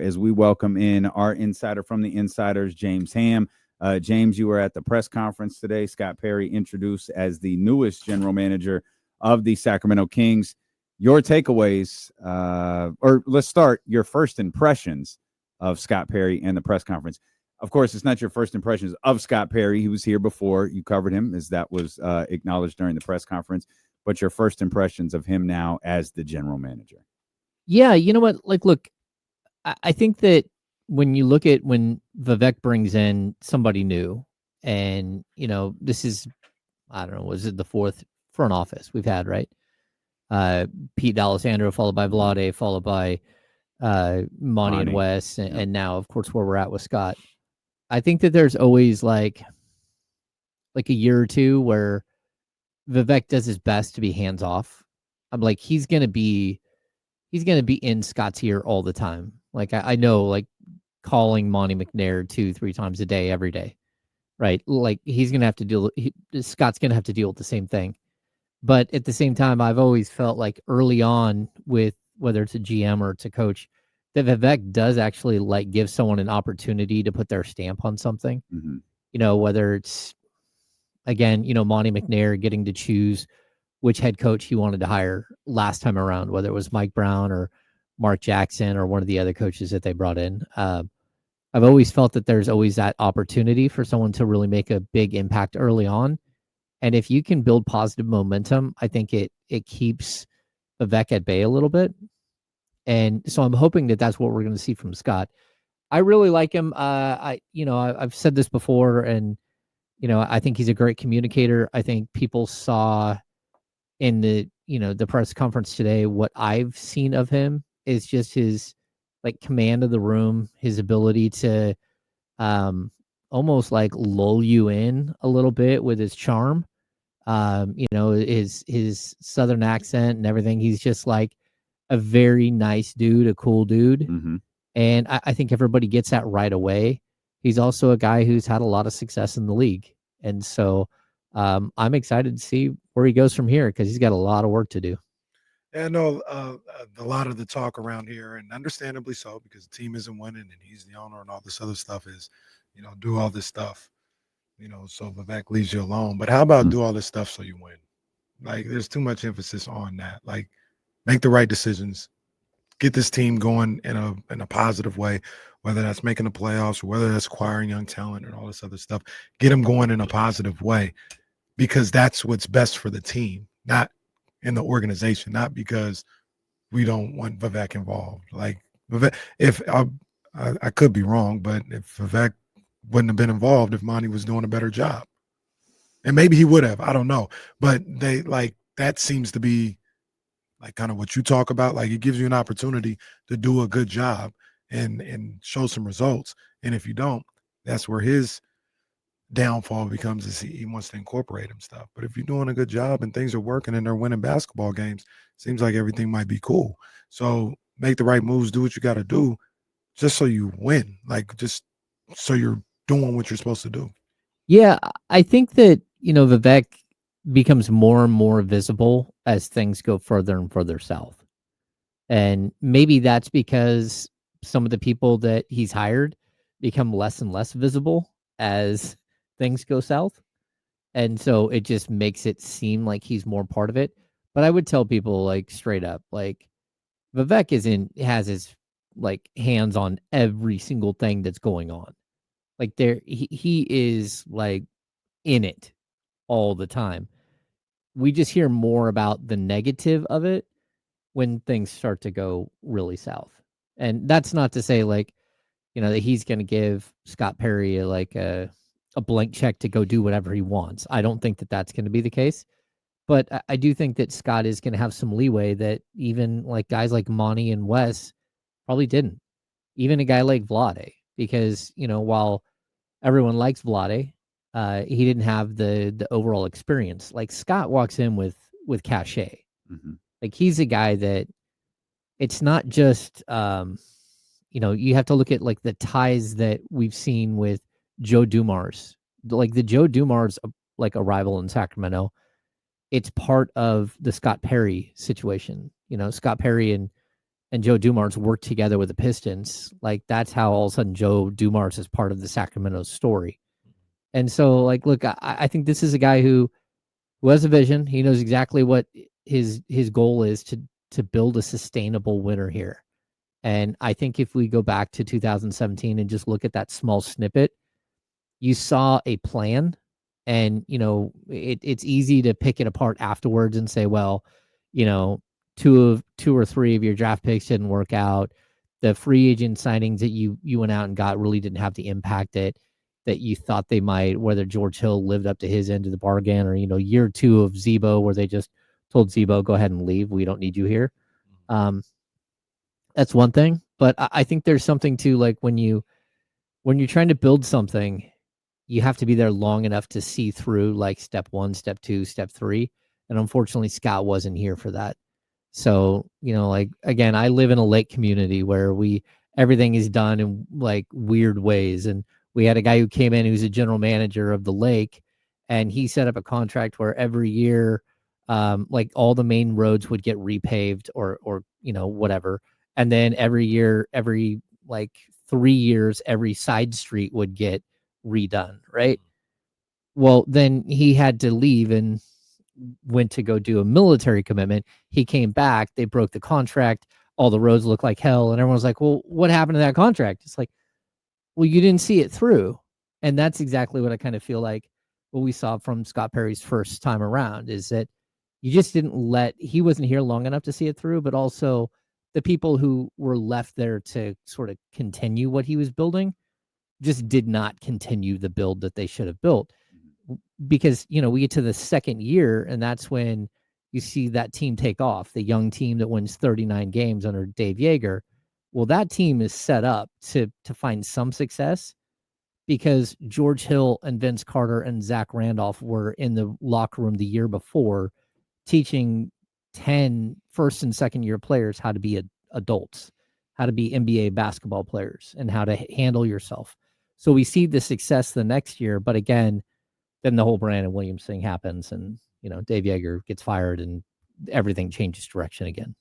as we welcome in our insider from the Insiders, James Ham. James, you were at the press conference today. Scott Perry introduced as the newest general manager of the Sacramento Kings. Your takeaways, or let's start your first impressions of Scott Perry and the press conference. Of course, it's not your first impressions of Scott Perry. He was here before. You covered him, as that was acknowledged during the press conference. But your first impressions of him now as the general manager. Yeah, you know what? Like, look, I think that when you look at when Vivek brings in somebody new, and, this is, I don't know, was it the fourth front office we've had, right? Pete D'Alessandro, followed by Vlade, followed by Monty and Wes, and now, of course, where we're at with Scott. I think that there's always like a year or two where Vivek does his best to be hands off. I'm like, he's gonna be in Scott's ear all the time. Like I know, like calling Monty McNair 2-3 times a day, every day, right? Like he's gonna have to deal. Scott's gonna have to deal with the same thing. But at the same time, I've always felt like early on, with whether it's a GM or it's a coach, that Vivek does actually like give someone an opportunity to put their stamp on something. Mm-hmm. Whether it's, again, Monty McNair getting to choose which head coach he wanted to hire last time around, whether it was Mike Brown or Mark Jackson or one of the other coaches that they brought in. I've always felt that there's always that opportunity for someone to really make a big impact early on. And if you can build positive momentum, I think it keeps Vivek at bay a little bit. And so I'm hoping that that's what we're going to see from Scott. I really like him. I've said this before, and, I think he's a great communicator. I think people saw in the press conference today, what I've seen of him is just his like command of the room, his ability to almost like lull you in a little bit with his charm. His Southern accent and everything. He's just like a very nice dude, a cool dude. Mm-hmm. And I think everybody gets that right away. He's also a guy who's had a lot of success in the league. And so I'm excited to see where he goes from here, because he's got a lot of work to do. Yeah, I know a lot of the talk around here, and understandably so, because the team isn't winning and he's the owner and all this other stuff is, do all this stuff, so Vivek leaves you alone. But how about do all this stuff so you win? Like, there's too much emphasis on that. Like, make the right decisions, get this team going in a positive way, whether that's making the playoffs or whether that's acquiring young talent and all this other stuff. Get them going in a positive way, because that's what's best for the team, not in the organization, not because we don't want Vivek involved. Like, Vivek, if I could be wrong, but if Vivek wouldn't have been involved, if Monty was doing a better job, and maybe he would have, I don't know. But they like that seems to be like kind of what you talk about. Like, it gives you an opportunity to do a good job and show some results. And if you don't, that's where his downfall becomes, is he wants to incorporate him stuff. But if you're doing a good job and things are working and they're winning basketball games, seems like everything might be cool. So make the right moves, do what you got to do, just so you win. Like, just so you're doing what you're supposed to do. Yeah, I think that, Vivek becomes more and more visible as things go further and further south. And maybe that's because some of the people that he's hired become less and less visible as things go south. And so it just makes it seem like he's more part of it. But I would tell people, like, straight up, like, Vivek has his like hands on every single thing that's going on. Like, he is like in it all the time. We just hear more about the negative of it when things start to go really south. And that's not to say, like, that he's going to give Scott Perry a blank check to go do whatever he wants. I don't think that that's going to be the case. But I do think that Scott is going to have some leeway that even like guys like Monty and Wes probably didn't. Even a guy like Vlade, because, while everyone likes Vlade, he didn't have the overall experience. Like, Scott walks in with cachet. Mm-hmm. Like, he's a guy that it's not just, you have to look at like the ties that we've seen with Joe Dumars, like the Joe Dumars like arrival in Sacramento. It's part of the Scott Perry situation. Scott Perry and and Joe Dumars worked together with the Pistons, like that's how all of a sudden Joe Dumars is part of the Sacramento story. And so, like, look, I think this is a guy who has a vision. He knows exactly what his goal is to build a sustainable winner here. And I think if we go back to 2017 and just look at that small snippet, you saw a plan. And, it's easy to pick it apart afterwards and say, well, two or three of your draft picks didn't work out. The free agent signings that you went out and got really didn't have the impact that you thought they might, whether George Hill lived up to his end of the bargain, or, year two of Zebo, where they just told Zebo, go ahead and leave. We don't need you here. That's one thing. But I think there's something to, like, when you're trying to build something, you have to be there long enough to see through, like, step 1, step 2, step 3. And unfortunately, Scott wasn't here for that. So, like, again, I live in a lake community where everything is done in, like, weird ways. And we had a guy who came in who's a general manager of the lake, and he set up a contract where every year, like, all the main roads would get repaved or whatever. And then every year, every, like, 3 years, every side street would get redone, right? Well, then he had to leave and went to go do a military commitment. He came back, they broke the contract, all the roads look like hell, and everyone's like, well, what happened to that contract? It's like, well, you didn't see it through. And that's exactly what I kind of feel like what we saw from Scott Perry's first time around, is that you just didn't he wasn't here long enough to see it through, but also the people who were left there to sort of continue what he was building just did not continue the build that they should have built. Because, we get to the second year, and that's when you see that team take off, the young team that wins 39 games under Dave Yeager. Well, that team is set up to find some success because George Hill and Vince Carter and Zach Randolph were in the locker room the year before teaching 10 first and second year players how to be adults, how to be NBA basketball players, and how to handle yourself. So we see the success the next year, but again, then the whole Brandon Williams thing happens, and Dave Yeager gets fired, and everything changes direction again.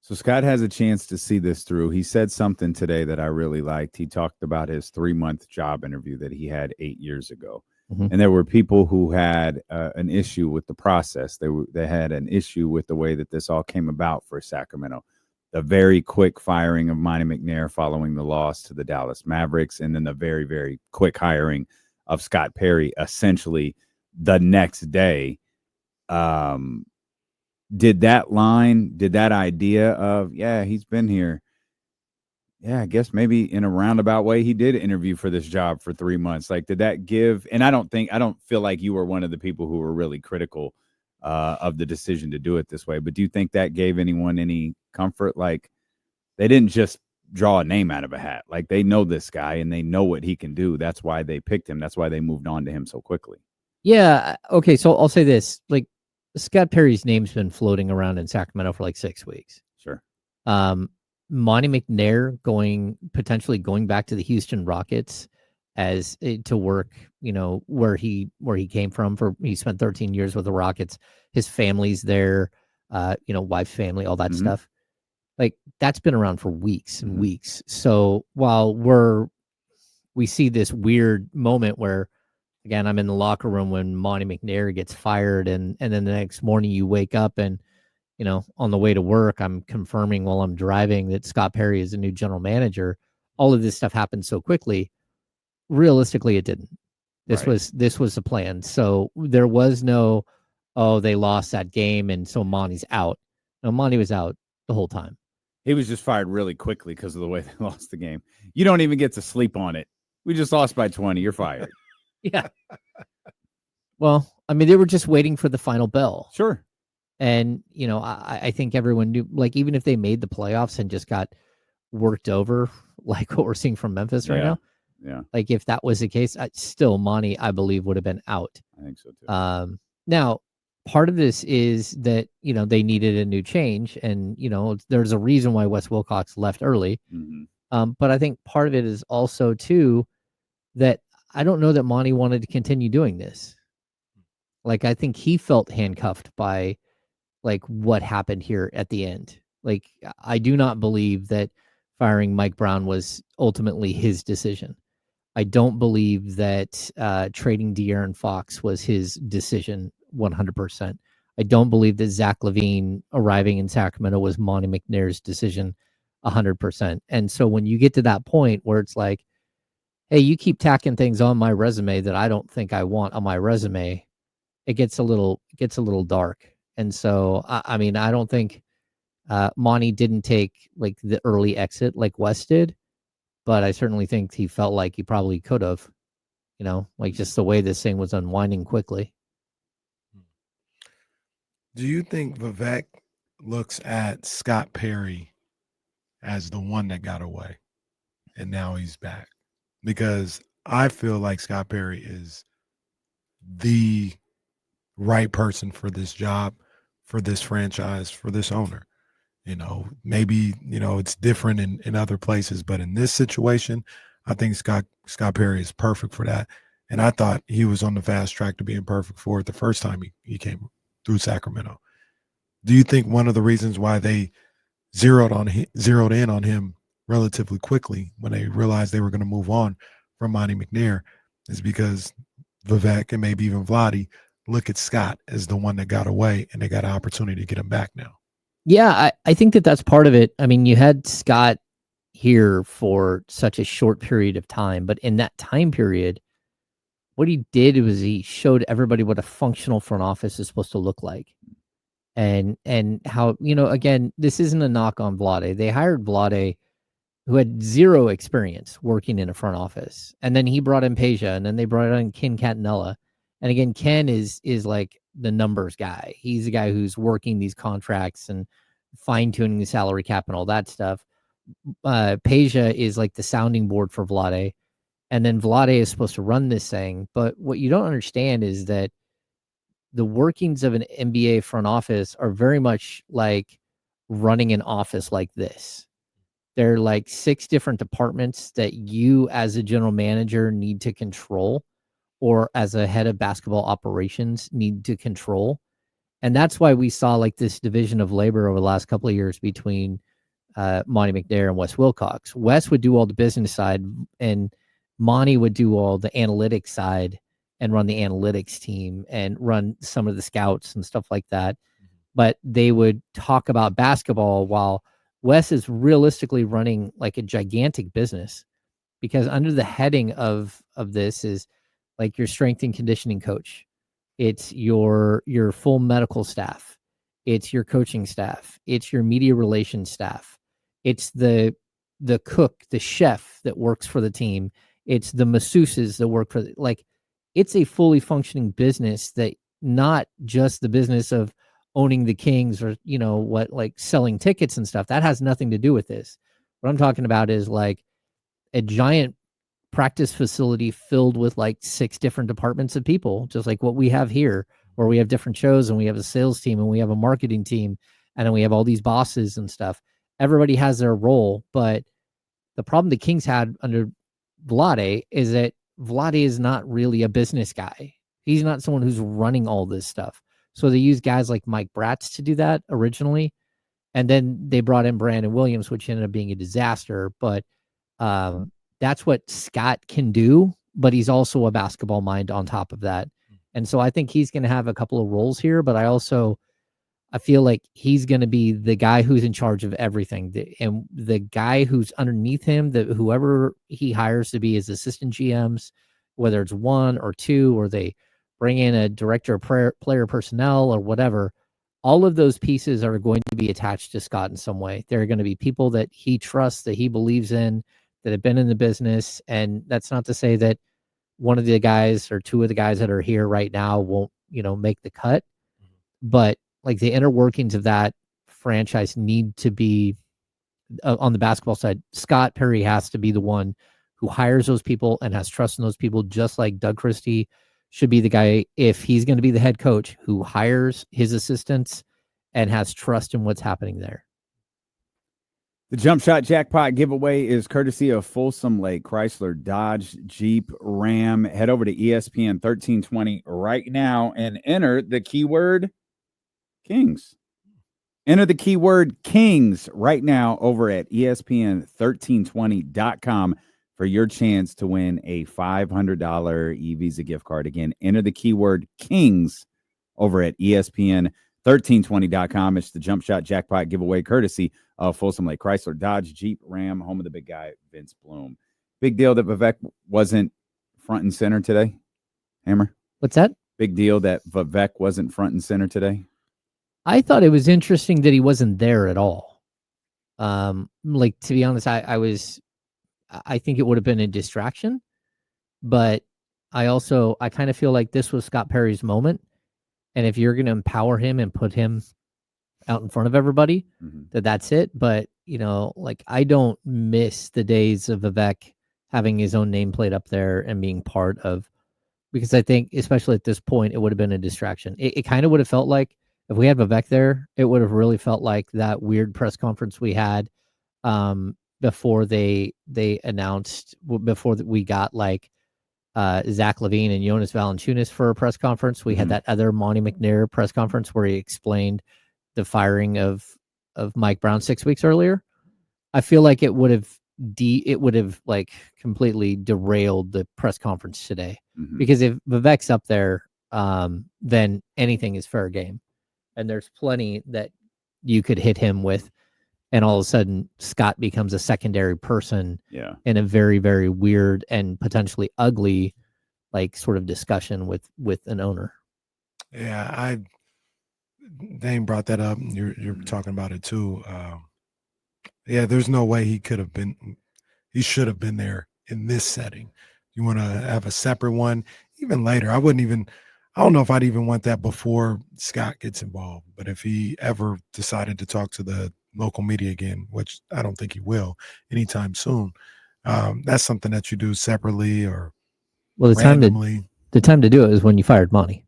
So Scott has a chance to see this through. He said something today that I really liked. He talked about his 3-month job interview that he had 8 years ago. Mm-hmm. And there were people who had an issue with the process. They had an issue with the way that this all came about for Sacramento. The very quick firing of Monty McNair following the loss to the Dallas Mavericks, and then the very, very quick hiring of Scott Perry essentially the next day. Did that idea of, yeah, he's been here. Yeah, I guess maybe in a roundabout way, he did interview for this job for 3 months. Like, did that give, and I don't feel like you were one of the people who were really critical of the decision to do it this way, but do you think that gave anyone any comfort? Like, they didn't just draw a name out of a hat. Like, they know this guy and they know what he can do. That's why they picked him. That's why they moved on to him so quickly. Yeah. Okay. So I'll say this, like, Scott Perry's name's been floating around in Sacramento for like 6 weeks. Sure. Monty McNair potentially going back to the Houston Rockets to work, where he came from. He spent 13 years with the Rockets. His family's there, wife's family, all that stuff. Like, that's been around for weeks and weeks. So while we see this weird moment where, again, I'm in the locker room when Monty McNair gets fired, and then the next morning you wake up and, on the way to work, I'm confirming while I'm driving that Scott Perry is the new general manager. All of this stuff happened so quickly. Realistically, it didn't. This was the plan. So there was no, they lost that game, and so Monty's out. No, Monty was out the whole time. He was just fired really quickly because of the way they lost the game. You don't even get to sleep on it. We just lost by 20. You're fired. Yeah. Well, I mean, they were just waiting for the final bell. Sure. And, I think everyone knew, like, even if they made the playoffs and just got worked over, like what we're seeing from Memphis right now. Yeah. Like, if that was the case, still Monty, I believe, would have been out. I think so too. Now, part of this is that, they needed a new change, and, there's a reason why Wes Wilcox left early. Mm-hmm. But I think part of it is also too that I don't know that Monty wanted to continue doing this. Like, I think he felt handcuffed by, like, what happened here at the end. Like, I do not believe that firing Mike Brown was ultimately his decision. I don't believe that trading De'Aaron Fox was his decision 100%. I don't believe that Zach LaVine arriving in Sacramento was Monty McNair's decision 100%. And so when you get to that point where it's like, hey, you keep tacking things on my resume that I don't think I want on my resume, it gets a little dark. And so I mean, I don't think Monty didn't take like the early exit like West did, but I certainly think he felt like he probably could have, like just the way this thing was unwinding quickly. Do you think Vivek looks at Scott Perry as the one that got away and now he's back? Because I feel like Scott Perry is the right person for this job, for this franchise, for this owner. Maybe, it's different in other places, but in this situation, I think Scott Perry is perfect for that. And I thought he was on the fast track to being perfect for it the first time he came through Sacramento. Do you think one of the reasons why they zeroed in on him relatively quickly when they realized they were going to move on from Monty McNair is because Vivek and maybe even Vlade look at Scott as the one that got away and they got an opportunity to get him back now? Yeah, I think that that's part of it. I mean, you had Scott here for such a short period of time, but in that time period, what he did was he showed everybody what a functional front office is supposed to look like. And how, again, this isn't a knock on Vlade. They hired Vlade, who had zero experience working in a front office. And then he brought in Peja, and then they brought in Ken Catanella. And again, Ken is like the numbers guy. He's the guy who's working these contracts and fine-tuning the salary cap and all that stuff. Peja is like the sounding board for Vlade. And then Vlade is supposed to run this thing. But what you don't understand is that the workings of an NBA front office are very much like running an office like this. There are like 6 different departments that you as a general manager need to control, or as a head of basketball operations need to control. And that's why we saw like this division of labor over the last couple of years between Monty McNair and Wes Wilcox. Wes would do all the business side, and Monty would do all the analytics side and run the analytics team and run some of the scouts and stuff like that. But they would talk about basketball while Wes is realistically running like a gigantic business, because under the heading of this is like your strength and conditioning coach. It's your full medical staff. It's your coaching staff. It's your media relations staff. It's the cook, the chef that works for the team. It's the masseuses that work for it's a fully functioning business, that not just the business of owning the Kings or, like selling tickets and stuff. That has nothing to do with this. What I'm talking about is like a giant practice facility filled with like 6 different departments of people, just like what we have here, where we have different shows and we have a sales team and we have a marketing team, and then we have all these bosses and stuff. Everybody has their role. But the problem the Kings had under Vlade is that Vlade is not really a business guy. He's not someone who's running all this stuff. So they used guys like Mike Bratz to do that originally. And then they brought in Brandon Williams, which ended up being a disaster. But that's what Scott can do. But he's also a basketball mind on top of that. And so I think he's going to have a couple of roles here. But I feel like he's going to be the guy who's in charge of everything. And the guy who's underneath him, whoever he hires to be his assistant GMs, whether it's 1 or 2, or they bring in a director of player personnel or whatever, all of those pieces are going to be attached to Scott in some way. They're going to be people that he trusts, that he believes in, that have been in the business. And that's not to say that one of the guys or 2 of the guys that are here right now won't, make the cut. But like the inner workings of that franchise need to be on the basketball side. Scott Perry has to be the one who hires those people and has trust in those people, just like Doug Christie should be the guy, if he's going to be the head coach, who hires his assistants and has trust in what's happening there. The Jump Shot Jackpot giveaway is courtesy of Folsom Lake Chrysler Dodge Jeep Ram. Head over to ESPN 1320 right now and enter the keyword Kings. Enter the keyword Kings right now over at ESPN1320.com for your chance to win a $500 e-Visa gift card. Again, enter the keyword Kings over at ESPN1320.com. It's the Jump Shot Jackpot giveaway courtesy of Folsom Lake Chrysler, Dodge, Jeep, Ram, home of the big guy, Vince Bloom. Big deal that Vivek wasn't front and center today, Hammer? What's that? Big deal that Vivek wasn't front and center today? I thought it was interesting that he wasn't there at all. Like, to be honest, I think it would have been a distraction, but I kind of feel like this was Scott Perry's moment. And if you're going to empower him and put him out in front of everybody, that's it. But, like, I don't miss the days of Vivek having his own nameplate up there and being part of, because I think, especially at this point, it would have been a distraction. It kind of would have felt like, if we had Vivek there, it would have really felt like that weird press conference we had before they announced, before we got like Zach Levine and Jonas Valanciunas for a press conference. We had that other Monty McNair press conference where he explained the firing of Mike Brown 6 weeks earlier. I feel like it would have like completely derailed the press conference today, because if Vivek's up there, then anything is fair game. And there's plenty that you could hit him with, and all of a sudden Scott becomes a secondary person in a very, very weird and potentially ugly, like, sort of discussion with an owner. Yeah, Dane brought that up. You're talking about it too. Yeah, there's no way he should have been there in this setting. You want to have a separate one, even later. I don't know if I'd even want that before Scott gets involved, but if he ever decided to talk to the local media again, which I don't think he will anytime soon, that's something that you do separately or randomly. The time to do it is when you fired Monty.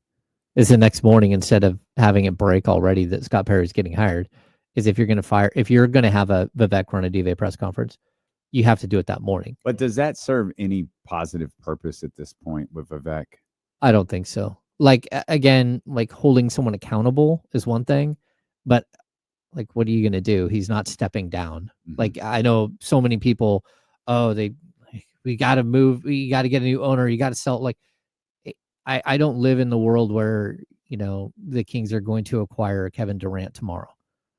Is the next morning, instead of having it break already that Scott Perry's getting hired. Is if you're going to have a Vivek Ranadive press conference, you have to do it that morning. But does that serve any positive purpose at this point with Vivek? I don't think so. Like, again, like, holding someone accountable is one thing, but like, what are you going to do? He's not stepping down. Like, I know so many people, we got to move. We got to get a new owner. You got to sell. Like, I don't live in the world where, the Kings are going to acquire Kevin Durant tomorrow.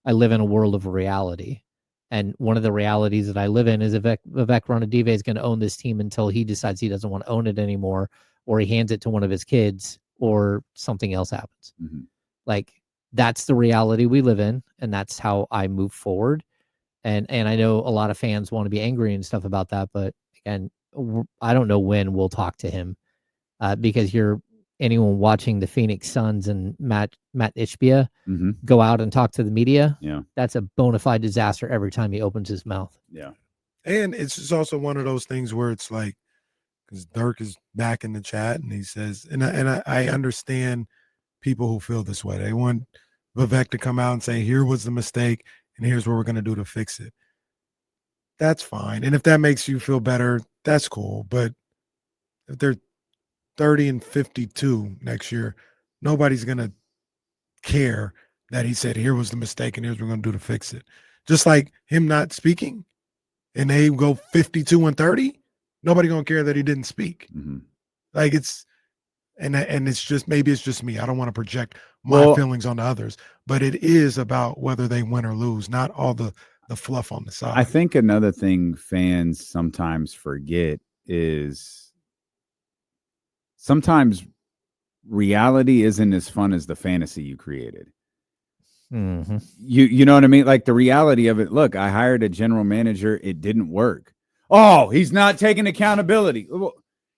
I live in a world of reality. And one of the realities that I live in is Vivek Ranadive is going to own this team until he decides he doesn't want to own it anymore, or he hands it to one of his kids, or something else happens. Like, that's the reality we live in, and that's how I move forward. And I know a lot of fans want to be angry and stuff about that, but again, I don't know when we'll talk to him, because anyone watching the Phoenix Suns and Matt Ishbia go out and talk to the media. Yeah, that's a bona fide disaster every time he opens his mouth. Yeah, and it's just also one of those things where it's like, because Dirk is back in the chat and he says, and I understand people who feel this way. They want Vivek to come out and say, here was the mistake and here's what we're going to do to fix it. That's fine. And if that makes you feel better, that's cool. But if they're 30-52 next year, nobody's going to care that he said, here was the mistake and here's what we're going to do to fix it. Just like him not speaking and they go 52-30. Nobody gonna care that he didn't speak. Like, it's, and it's just, maybe it's just me. I don't want to project my feelings on others, but it is about whether they win or lose, not all the fluff on the side. I think another thing fans sometimes forget is sometimes reality isn't as fun as the fantasy you created. You know what I mean? Like, the reality of it. Look, I hired a general manager. It didn't work. Oh, he's not taking accountability.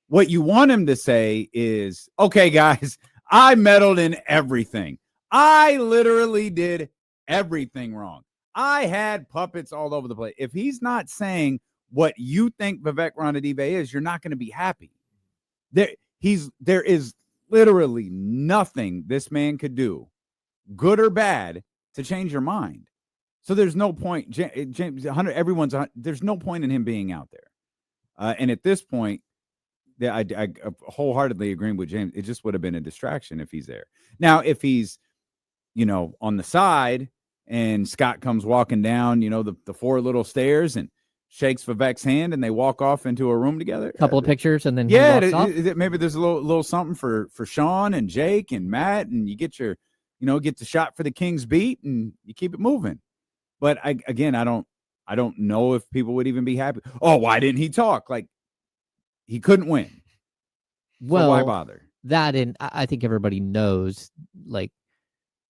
What you want him to say is, okay, guys, I meddled in everything. I literally did everything wrong. I had puppets all over the place. If he's not saying what you think Vivek Ranadive is, you're not going to be happy. There is literally nothing this man could do, good or bad, to change your mind. So there's no point, James. There's no point in him being out there. And at this point, I wholeheartedly agree with James. It just would have been a distraction if he's there. Now, if he's, on the side and Scott comes walking down, the 4 little stairs and shakes Vivek's hand, and they walk off into a room together. Couple of pictures, and then he walks off. Maybe there's a little something for Sean and Jake and Matt, and you get your, get the shot for the Kings beat, and you keep it moving. But I don't know if people would even be happy. Oh, why didn't he talk? Like, he couldn't win. Well, so why bother? That, and I think everybody knows, like,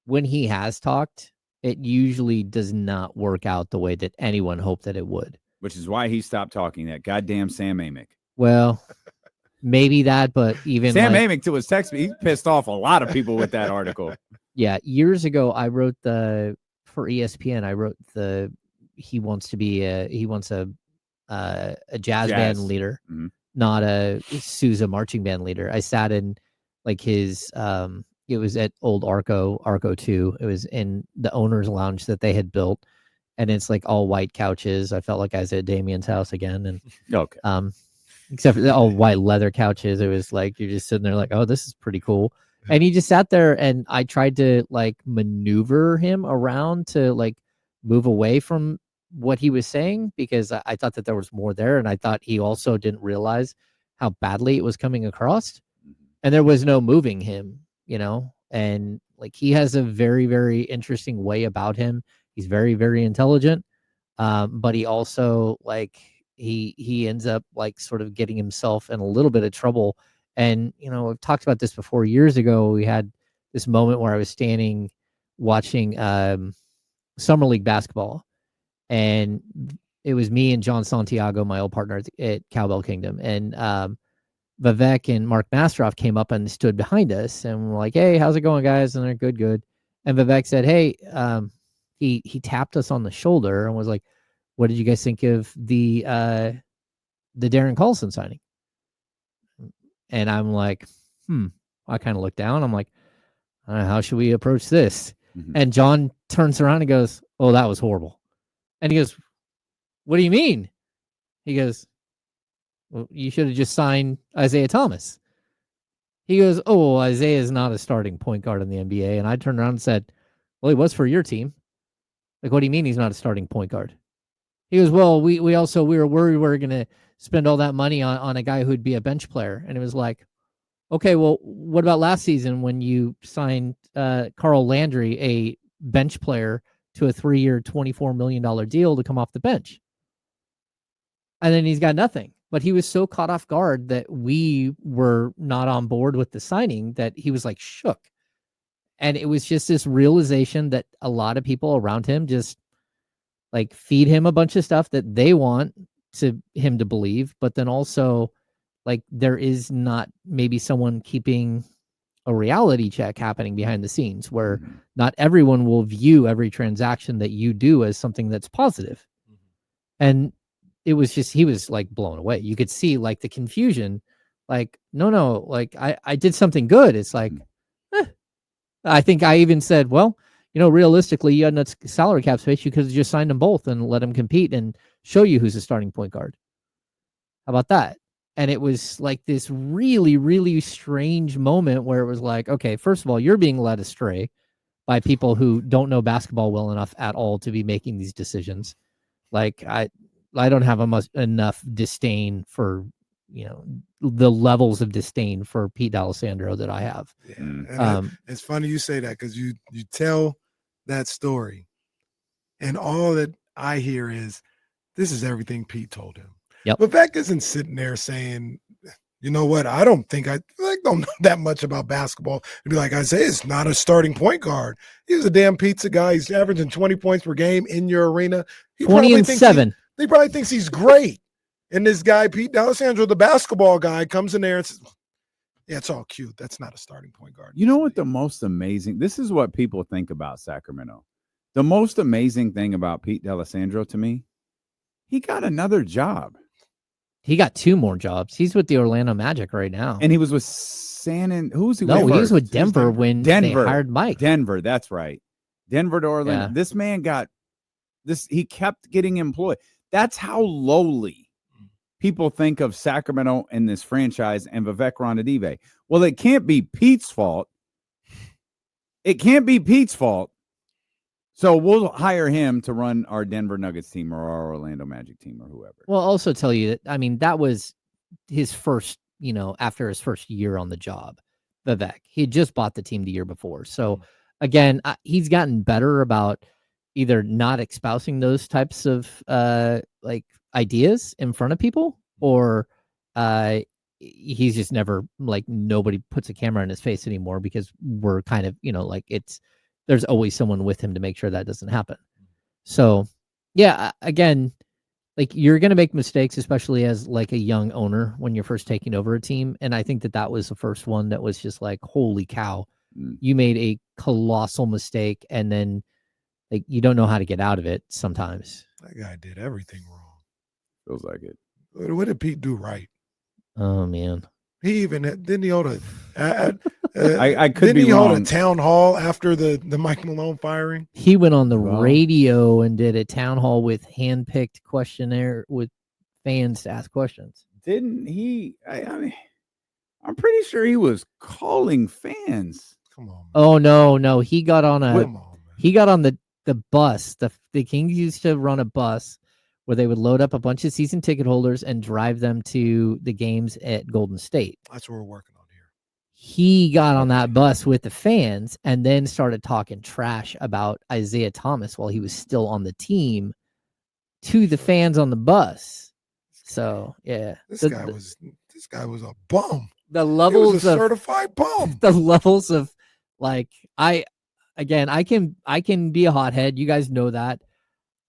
when he has talked, it usually does not work out the way that anyone hoped that it would. Which is why he stopped talking. That goddamn Sam Amick. Well, maybe that, but even Sam Amick, to his text, he pissed off a lot of people with that article. Yeah, years ago, I wrote for ESPN. I wrote he wants a jazz band leader, not a Sousa marching band leader. I sat in like his it was at old Arco 2. It was in the owner's lounge that they had built, and it's like all white couches. I felt like I was at Damien's house again, and okay. Except for the all white leather couches. It was like you're just sitting there like, oh, this is pretty cool. And he just sat there, and I tried to like maneuver him around to like move away from what he was saying, because I thought that there was more there, and I thought he also didn't realize how badly it was coming across, and there was no moving him, and like he has a very, very interesting way about him. He's very, very intelligent, but he also like he ends up like sort of getting himself in a little bit of trouble. And, I've talked about this before. Years ago, we had this moment where I was standing watching Summer League basketball, and it was me and John Santiago, my old partner at Cowbell Kingdom. And Vivek and Mark Masteroff came up and stood behind us, and we're like, hey, how's it going, guys? And they're good. And Vivek said, hey, he tapped us on the shoulder and was like, what did you guys think of the Darren Collison signing? And I'm like, I kind of look down. I'm like, how should we approach this? Mm-hmm. And John turns around and goes, oh, that was horrible. And he goes, what do you mean? He goes, well, you should have just signed Isaiah Thomas. He goes, oh, Isaiah is not a starting point guard in the NBA. And I turned around and said, well, he was for your team. Like, what do you mean he's not a starting point guard? He goes, well, we were worried we were going to spend all that money on a guy who'd be a bench player. And it was like, okay, well, what about last season when you signed Carl Landry, a bench player, to a 3-year, $24 million deal to come off the bench? And then he's got nothing. But he was so caught off guard that we were not on board with the signing that he was like shook. And it was just this realization that a lot of people around him just like feed him a bunch of stuff that they want him to believe, but then also like there is not maybe someone keeping a reality check happening behind the scenes where not everyone will view every transaction that you do as something that's positive. And it was just, he was like blown away. You could see like the confusion, like, no, like I did something good. It's like, I think I even said, well, realistically, you had enough salary cap space. You could have just signed them both and let them compete and show you who's a starting point guard. How about that? And it was like this really, really strange moment where it was like, okay, first of all, you're being led astray by people who don't know basketball well enough at all to be making these decisions. Like I don't have enough disdain for, the levels of disdain for Pete D'Alessandro that I have. Yeah. It's funny you say that because you tell that story and all that I hear is this is everything Pete told him. Yep. But Vivek isn't sitting there saying, you know what, I don't know that much about basketball. And be like, Isaiah's not a starting point guard. He's a damn pizza guy. He's averaging 20 points per game in your arena. 20-7. He probably thinks he's great. And this guy, Pete D'Alessandro, the basketball guy, comes in there and says, yeah, it's all cute. That's not a starting point guard. You know what the most amazing, this is what people think about Sacramento. The most amazing thing about Pete D'Alessandro to me, he got another job. He got 2 more jobs. He's with the Orlando Magic right now. And he was with who's he with? No, he was with Denver when they hired Mike. Denver, that's right. Denver to Orlando. Yeah. This man he kept getting employed. That's how lowly people think of Sacramento and this franchise and Vivek Ranadive. Well, it can't be Pete's fault. It can't be Pete's fault. So we'll hire him to run our Denver Nuggets team or our Orlando Magic team or whoever. Well, I'll also tell you that, I mean, that was his first, after his first year on the job, Vivek. He had just bought the team the year before. So again, he's gotten better about either not espousing those types of like ideas in front of people, or he's just never, like, nobody puts a camera in his face anymore because we're kind of, like, there's always someone with him to make sure that doesn't happen. So yeah, again, like, you're going to make mistakes, especially as like a young owner when you're first taking over a team. And I think that was the first one that was just like, holy cow, you made a colossal mistake. And then, like, you don't know how to get out of it sometimes. That guy did everything wrong. Feels like it. What did Pete do right? Oh, man. He even didn't he hold a I could didn't be he wrong. hold a town hall after the Mike Malone firing? He went on the radio and did a town hall with hand-picked questionnaire with fans to ask questions. Didn't he? I mean, I'm pretty sure he was calling fans. Come on, man. Oh, no. He got on Come on, man. he got on the bus. The Kings used to run a bus where they would load up a bunch of season ticket holders and drive them to the games at Golden State. That's what we're working on here. He got on that bus with the fans and then started talking trash about Isaiah Thomas while he was still on the team to the fans on the bus. So yeah, This guy was a bum. The He levels was a of certified bum. the levels of, like, I can be a hothead. You guys know that.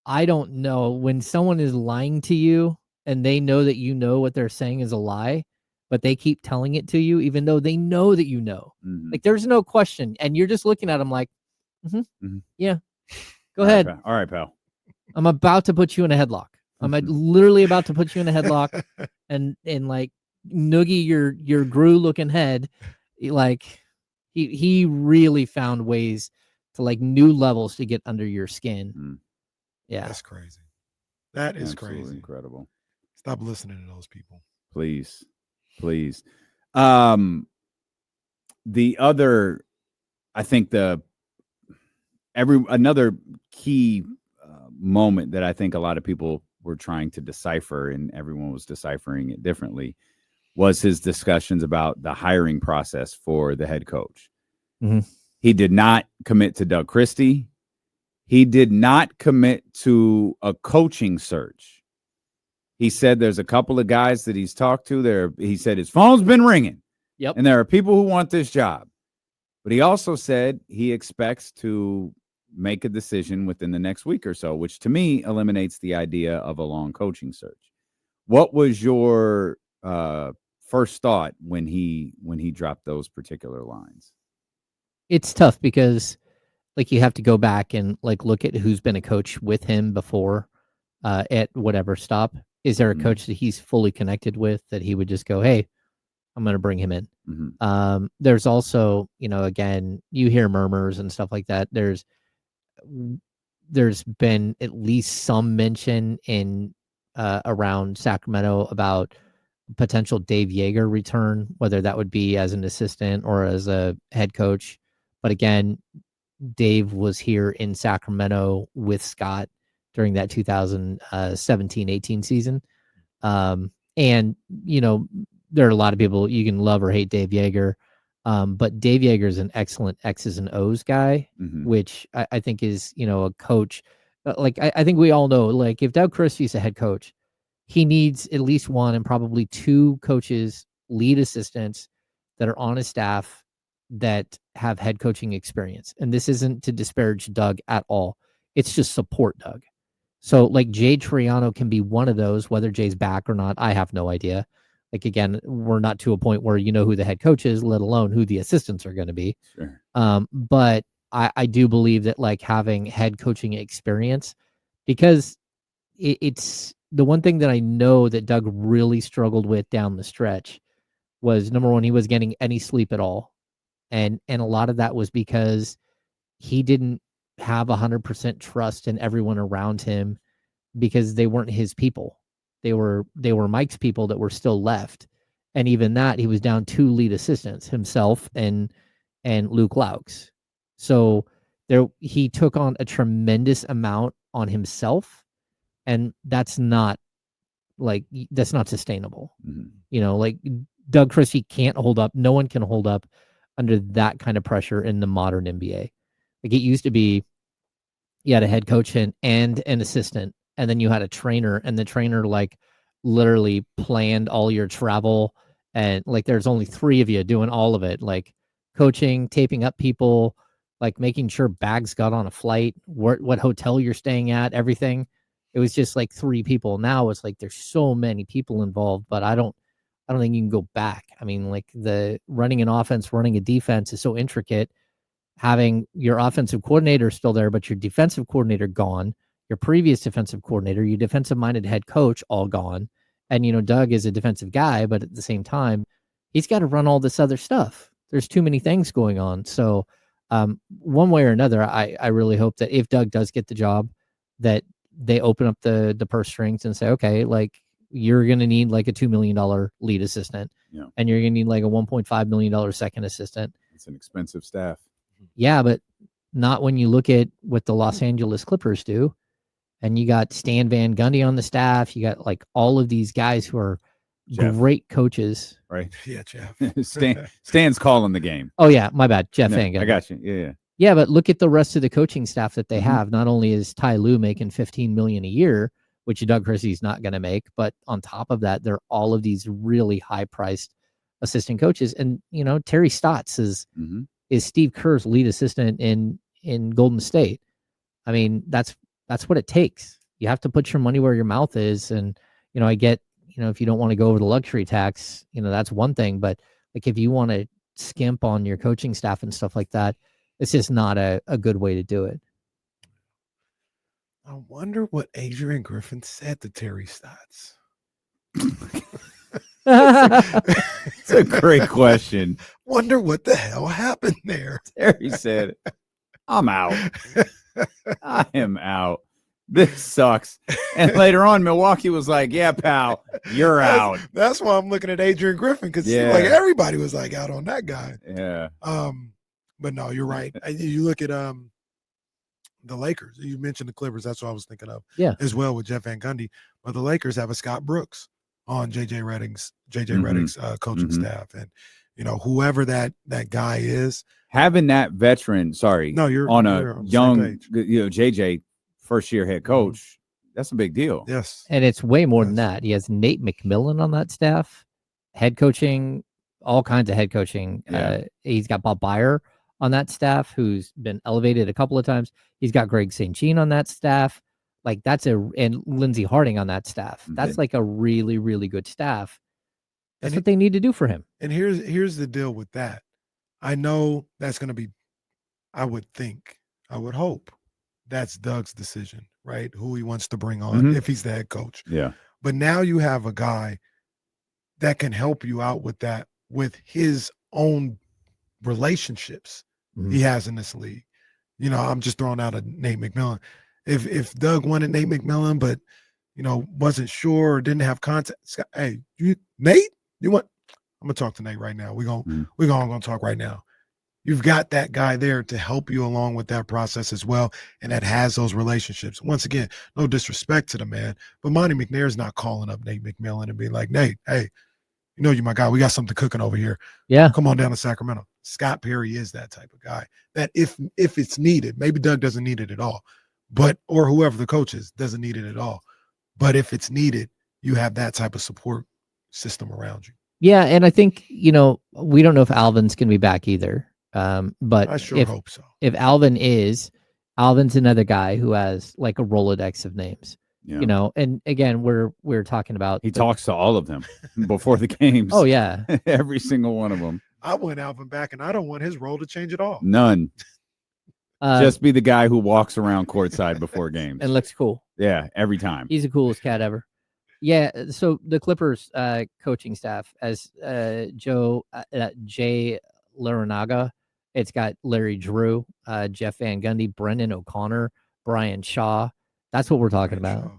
I don't know when someone is lying to you and they know that what they're saying is a lie, but they keep telling it to you, even though they know that you know. Mhm. Like, there's no question. And you're just looking at them like, yeah, go All ahead. right, all right, pal. I'm about to put you in a headlock. I'm literally about to put you in a headlock and like noogie your Gru looking head. Like, he really found ways to, like, new levels to get under your skin. Yeah. That's crazy. That is Absolutely crazy. incredible. Stop listening to those people. Please. The other, I think another key moment that I think a lot of people were trying to decipher, and everyone was deciphering it differently, was his discussions about the hiring process for the head coach. Mm-hmm. He did not commit to Doug Christie. He did not commit to a coaching search. He said there's a couple of guys that he's talked to there. He said his phone's been ringing. Yep. And there are people who want this job. But he also said he expects to make a decision within the next week or so, which to me eliminates the idea of a long coaching search. What was your first thought when he dropped those particular lines? It's tough because, like, you have to go back and, like, look at who's been a coach with him before at whatever stop. Is there a coach that he's fully connected with that he would just go, hey, I'm going to bring him in? Mm-hmm. There's also, again, you hear murmurs and stuff like that. There's been at least some mention in around Sacramento about potential Dave Yeager return, whether that would be as an assistant or as a head coach. But again, Dave was here in Sacramento with Scott during that 2017-18 season. And, there are a lot of people, you can love or hate Dave Yeager. But Dave Yeager is an excellent X's and O's guy, which I think is, a coach. Like, I think we all know, like, if Doug Christie's a head coach, he needs at least one and probably two coaches, lead assistants that are on his staff that have head coaching experience. And this isn't to disparage Doug at all. It's just support Doug. So, like, Jay Triano can be one of those. Whether Jay's back or not, I have no idea. Like, again, we're not to a point where you know who the head coach is, let alone who the assistants are going to be. Sure. But I do believe that, like, having head coaching experience, because it's the one thing that I know that Doug really struggled with down the stretch was, number one, he was getting any sleep at all. And a lot of that was because he didn't have 100% trust in everyone around him, because they weren't his people. They were Mike's people that were still left. And even that, he was down two lead assistants, himself and Luke Laux. So he took on a tremendous amount on himself, and that's not sustainable. Like Doug Christie can't hold up. No one can hold up under that kind of pressure in the modern NBA. Like it used to be, you had a head coach and an assistant, and then you had a trainer, and the trainer like literally planned all your travel, and like there's only 3 of you doing all of it, like coaching, taping up people, like making sure bags got on a flight, what hotel you're staying at, everything. It was just like 3 people. Now it's like there's so many people involved, but I don't think you can go back. I mean, like the running an offense, running a defense is so intricate. Having your offensive coordinator still there, but your defensive coordinator gone, your previous defensive coordinator, your defensive-minded head coach all gone. And, Doug is a defensive guy, but at the same time, he's got to run all this other stuff. There's too many things going on. So one way or another, I really hope that if Doug does get the job, that they open up the purse strings and say, okay, like you're going to need like a $2 million lead assistant, and you're going to need like a $1.5 million second assistant. It's an expensive staff. Yeah, but not when you look at what the Los Angeles Clippers do. And you got Stan Van Gundy on the staff. You got like all of these guys who are great coaches. Right. Yeah, Jeff. Stan's calling the game. Oh, yeah. My bad. Jeff Van Gundy. I got you. Yeah. Yeah, but look at the rest of the coaching staff that they have. Not only is Ty Lue making $15 million a year, which Doug Christie's not going to make, but on top of that, there are all of these really high-priced assistant coaches. And, Terry Stotts is Steve Kerr's lead assistant in Golden State. I mean, that's what it takes. You have to put your money where your mouth is. And, I get, if you don't want to go over the luxury tax, that's one thing. But like if you want to skimp on your coaching staff and stuff like that, it's just not a good way to do it. I wonder what Adrian Griffin said to Terry Stotts. It's a great question. Wonder what the hell happened there. Terry said, I'm out. I am out. This sucks. And later on, Milwaukee was like, yeah, pal, you're out. That's why I'm looking at Adrian Griffin, because like everybody was like out on that guy. Yeah. But no, you're right. You look at the Lakers. You mentioned the Clippers. That's what I was thinking of. Yeah. As well with Jeff Van Gundy. But the Lakers have a Scott Brooks on JJ Redick's coaching staff, and whoever that guy is, having that veteran. You're on a young, JJ first year head coach. That's a big deal. Yes, and it's way more than that. He has Nate McMillan on that staff, head coaching, all kinds of head coaching. Yeah. He's got Bob Byer on that staff, who's been elevated a couple of times. He's got Greg St. Jean on that staff. Like and Lindsey Harding on that staff. That's like a really, really good staff. That's what they need to do for him. And here's the deal with that. I know that's going to be, I would hope that's Doug's decision, right? Who he wants to bring on if he's the head coach. Yeah. But now you have a guy that can help you out with that, with his own relationships he has in this league. I'm just throwing out a Nate McMillan. If Doug wanted Nate McMillan, but wasn't sure or didn't have contact, hey, Nate, you want? I'm gonna talk to Nate right now. We're gonna talk right now. You've got that guy there to help you along with that process as well, and that has those relationships. Once again, no disrespect to the man, but Monty McNair's not calling up Nate McMillan and being like, Nate, hey, you're my guy. We got something cooking over here. Yeah, come on down to Sacramento. Scott Perry is that type of guy that if it's needed, maybe Doug doesn't need it at all. Or whoever the coach is doesn't need it at all. But if it's needed, you have that type of support system around you. Yeah, and I think, we don't know if Alvin's going to be back either. But I sure hope so. If Alvin's another guy who has like a Rolodex of names. Yeah. And again, we're talking about he talks to all of them before the games. Oh yeah. Every single one of them. I want Alvin back, and I don't want his role to change at all. None. Just be the guy who walks around courtside before games and looks cool. Yeah, every time. He's the coolest cat ever. Yeah. So the Clippers coaching staff, as Jay Larinaga, it's got Larry Drew, Jeff Van Gundy, Brendan O'Connor, Brian Shaw. That's what we're talking about. Shaw,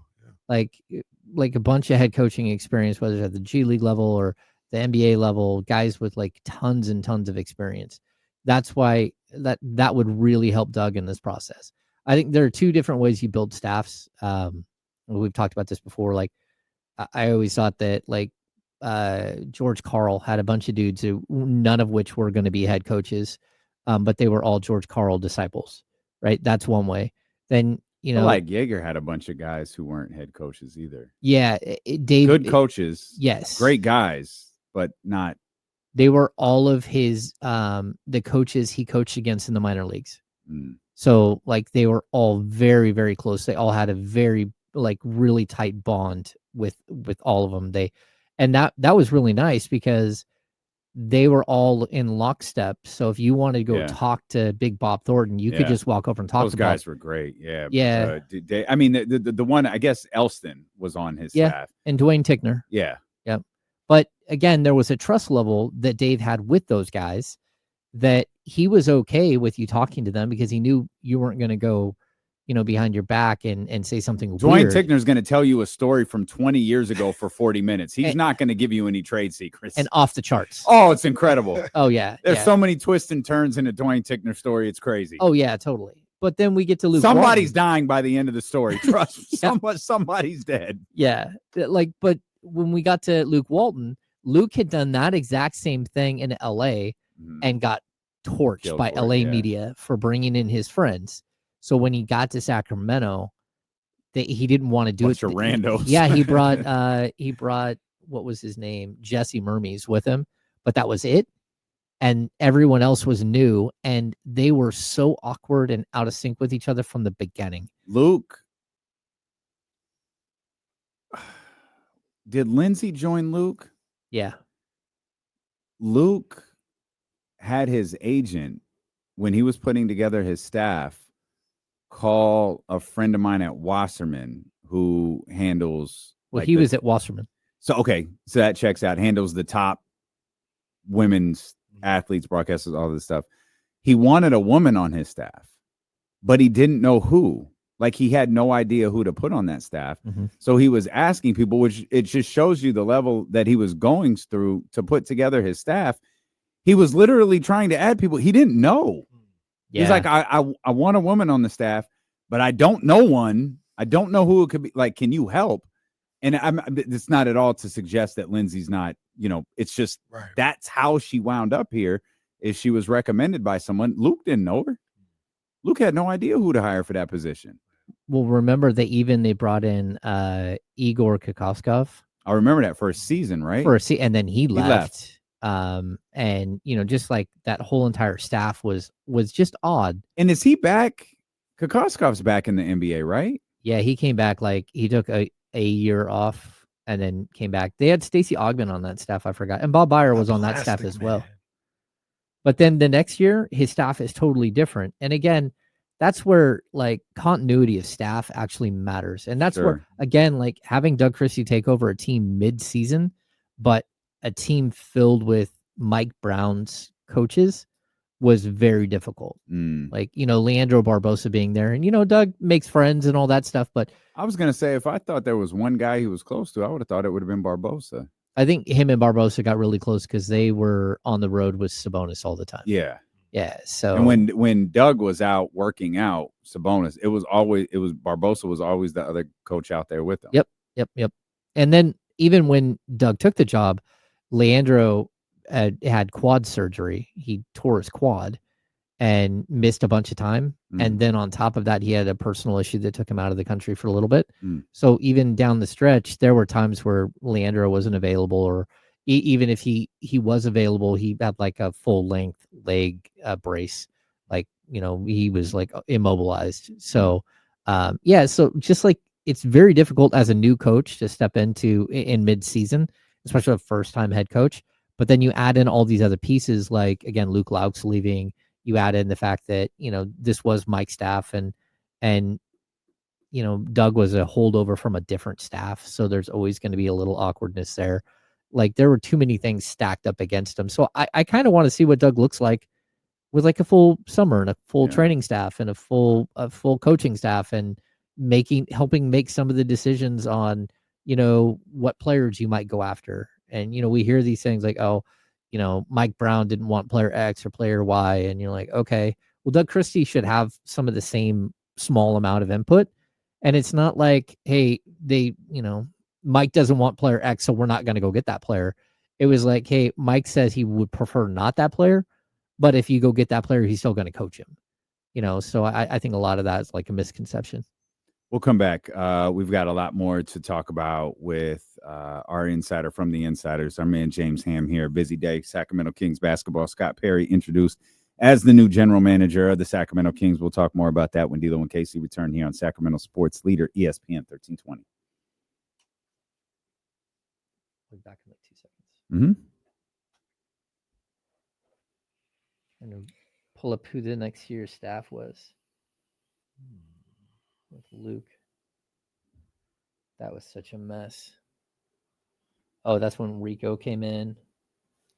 yeah. Like a bunch of head coaching experience, whether it's at the G League level or the NBA level, guys with like tons and tons of experience. That's why that would really help Doug in this process. I think there are two different ways you build staffs. We've talked about this before. Like I always thought that like George Karl had a bunch of dudes who none of which were going to be head coaches, but they were all George Karl disciples, right? That's one way. Then like Yeager had a bunch of guys who weren't head coaches either. Yeah, Dave. Good coaches, yes, great guys, but not. They were all of his the coaches he coached against in the minor leagues. So like they were all very, very close. They all had a very like really tight bond with all of them. And that was really nice because they were all in lockstep. So if you wanted to go talk to Big Bob Thornton, you could just walk over and talk. Those guys were great. Yeah. Yeah. I mean, the one, I guess Elston was on his staff. And Dwayne Tickner. Yeah. Yep. But again, there was a trust level that Dave had with those guys that he was okay with you talking to them because he knew you weren't going to go, behind your back and say something weird. Dwayne Tickner's going to tell you a story from 20 years ago for 40 minutes. He's not going to give you any trade secrets. And off the charts. Oh, it's incredible. Oh, yeah. There's so many twists and turns in a Dwayne Tickner story. It's crazy. Oh, yeah, totally. But then we get to Luke Somebody's Walton. dying by the end of the story. Trust me. Somebody's dead. Yeah. But when we got to Luke Walton, Luke had done that exact same thing in LA and got torched by LA media for bringing in his friends. So when he got to Sacramento, he didn't want to do Bunch of randos. Yeah, he brought what was his name? Jesse Mermes with him, but that was it. And everyone else was new, and they were so awkward and out of sync with each other from the beginning. Luke, did Lindsay join Luke? Yeah. Luke had his agent, when he was putting together his staff, call a friend of mine at Wasserman who handles. Well, he was at Wasserman. So that checks out. Handles the top women's athletes, broadcasters, all this stuff. He wanted a woman on his staff, but he didn't know who. Like he had no idea who to put on that staff. So he was asking people, which it just shows you the level that he was going through to put together his staff. He was literally trying to add people he didn't know. Yeah. He's like, I want a woman on the staff, but I don't know one. I don't know who it could be. Like, can you help? And it's not at all to suggest that Lindsay's not, it's just that's how she wound up here is she was recommended by someone. Luke didn't know her. Luke had no idea who to hire for that position. Well, remember they brought in Igor Kokoskov. I remember that for a season, right? And then he left. And just like that whole entire staff was just odd. And is he back? Kokoskov's back in the NBA, right? Yeah, he came back. Like he took a year off and then came back. They had Stacey Ogman on that staff. I forgot, and Bob Byer was on that staff as well. But then the next year, his staff is totally different. And again, that's where like continuity of staff actually matters. And that's where, again, like having Doug Christie take over a team mid-season, but a team filled with Mike Brown's coaches was very difficult. Like, Leandro Barbosa being there and, Doug makes friends and all that stuff. But I was going to say, if I thought there was one guy he was close to, I would have thought it would have been Barbosa. I think him and Barbosa got really close because they were on the road with Sabonis all the time. Yeah. Yeah. So, and when Doug was out working out Sabonis, Barbosa was always the other coach out there with him. Yep. And then even when Doug took the job, Leandro had quad surgery. He tore his quad and missed a bunch of time. And then on top of that, he had a personal issue that took him out of the country for a little bit. So even down the stretch, there were times where Leandro wasn't available, or even if he was available, he had like a full length leg brace. Like, he was like immobilized. So, so just like it's very difficult as a new coach to step into in mid-season, especially a first-time head coach. But then you add in all these other pieces, like, again, Luke Lauk's leaving. You add in the fact that, this was Mike's staff and Doug was a holdover from a different staff. So there's always going to be a little awkwardness there. Like there were too many things stacked up against him. So I kind of want to see what Doug looks like with like a full summer and a full training staff and a full coaching staff and helping make some of the decisions on, what players you might go after. And, we hear these things like, oh, Mike Brown didn't want player X or player Y, and you're like, okay, well, Doug Christie should have some of the same small amount of input. And it's not like, hey, Mike doesn't want player X, so we're not going to go get that player. It was like, hey, Mike says he would prefer not that player, but if you go get that player, he's still going to coach him. So I think a lot of that is like a misconception. We'll come back. We've got a lot more to talk about with our insider from the insiders, our man James Ham here. Busy day, Sacramento Kings basketball. Scott Perry introduced as the new general manager of the Sacramento Kings. We'll talk more about that when D'Lo and Casey return here on Sacramento Sports Leader, ESPN 1320. We'll be back in like 2 seconds. I'm going to pull up who the next year's staff was. With Luke. That was such a mess. Oh, that's when Rico came in.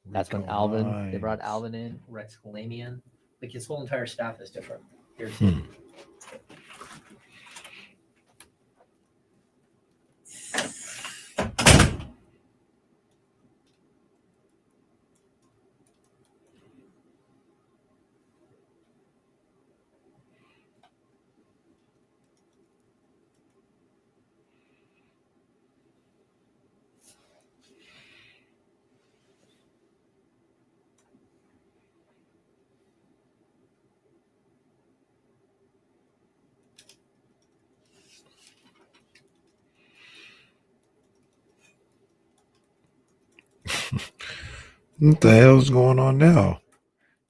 That's when Alvin, they brought Alvin in, Rex Galamian. Like his whole entire staff is different. Here's him. What the hell's going on now?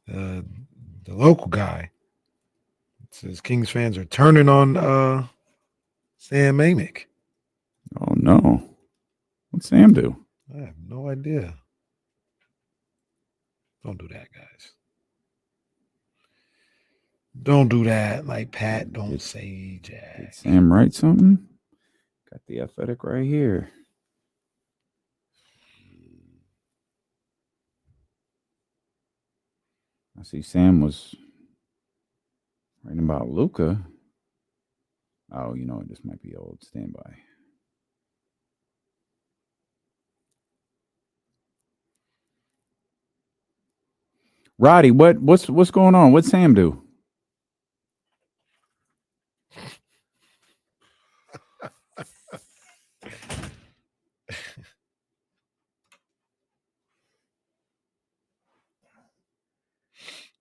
The local guy says Kings fans are turning on Sam Amick. Oh, no. What's Sam do? I have no idea. Don't do that, guys. Don't do that. Like Pat, don't say Jack. Did Sam write something? Got the Athletic right here. I see Sam was writing about Luka. Oh, this might be old. Stand by. Roddy, what's going on? What's Sam do?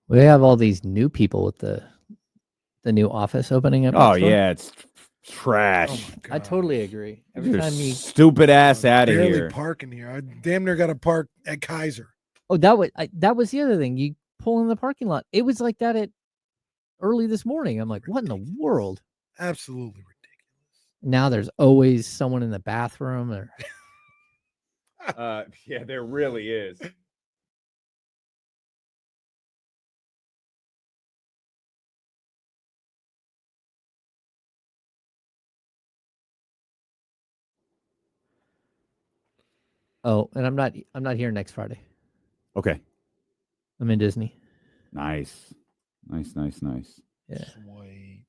We have all these new people with the new office opening up. Oh, yeah, it's trash. Oh I totally agree. Every Your time you stupid ass out of barely here. parking here. I damn near got to park at Kaiser. that was the other thing. You pull in the parking lot. It was like that at early this morning. I'm like, what in the world? Absolutely ridiculous. Now there's always someone in the bathroom. Or Yeah, there really is. oh, and I'm not here next Friday. Okay. I'm in Disney. Nice. Yeah. Sweet.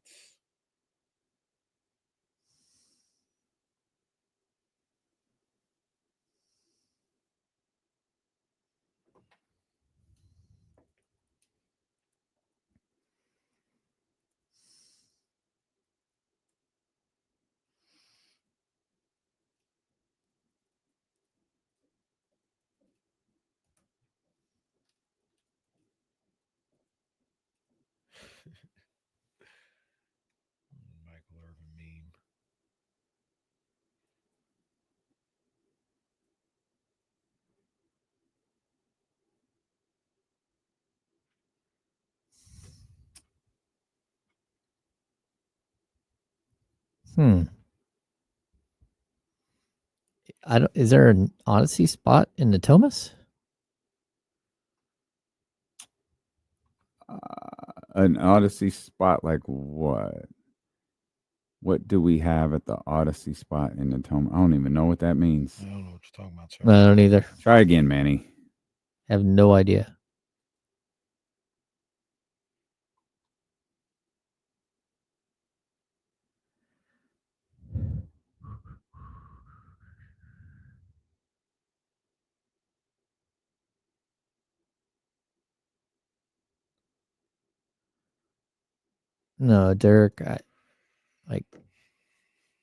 Michael Irvin meme. Is there an Odyssey spot in Natomas? An Odyssey spot like what? What do we have at the Odyssey spot in the Tome? I don't even know what that means. I don't know what you're talking about, sir. I don't either. Try again, Manny. I have no idea. No, Derek, like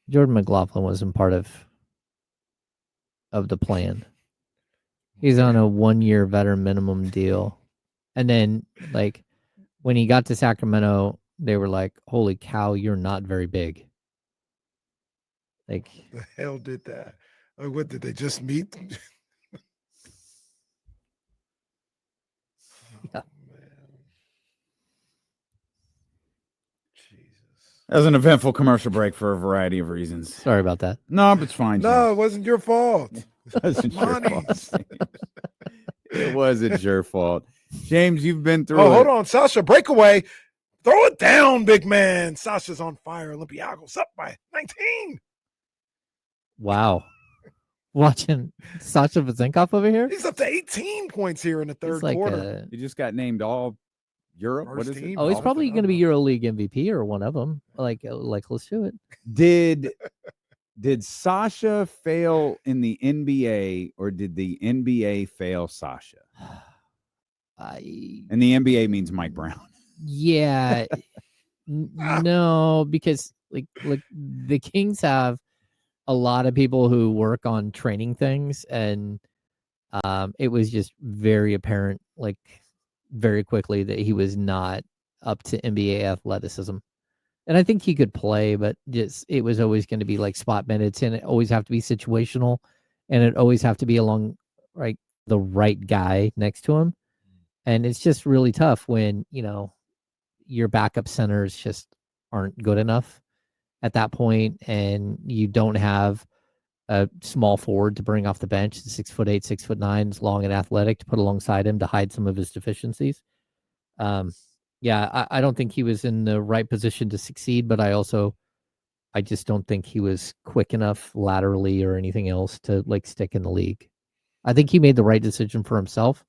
Jordan McLaughlin wasn't part of the plan. He's on a 1-year veteran minimum deal. And then like when he got to Sacramento, they were like, "Holy cow, you're not very big." Like The hell did that? Like, what did they just meet? Yeah. Oh, man. Jesus. That was an eventful commercial break for a variety of reasons. Sorry about that. No, but it's fine. No, James. it wasn't your fault. It wasn't your fault. Monty's. It wasn't your fault. James, you've been through Oh, it. hold on, Sasha, breakaway. Throw it down, big man. Sasha's on fire. Olympiacos up by 19. Wow. Watching Sasha Vezenkov over here. He's up to 18 points here in the third He's like, quarter. He just got named all Europe. First What is team. it? oh, he's Dolphin, probably I going to be don't know. EuroLeague MVP or one of them. Like, let's do it. Did Sasha fail in the NBA or did the NBA fail Sasha? And the NBA means Mike Brown. Yeah. No, because like the Kings have a lot of people who work on training things, and it was just very apparent, like very quickly, that he was not up to NBA athleticism. And I think he could play, but just it was always going to be like spot minutes, and it always have to be situational, and it always have to be along like the right guy next to him. And it's just really tough when, your backup centers just aren't good enough at that point, and you don't have a small forward to bring off the bench, 6'8", 6'9", long and athletic, to put alongside him to hide some of his deficiencies. Yeah, I don't think he was in the right position to succeed, but I just don't think he was quick enough laterally or anything else to like stick in the league. I think he made the right decision for himself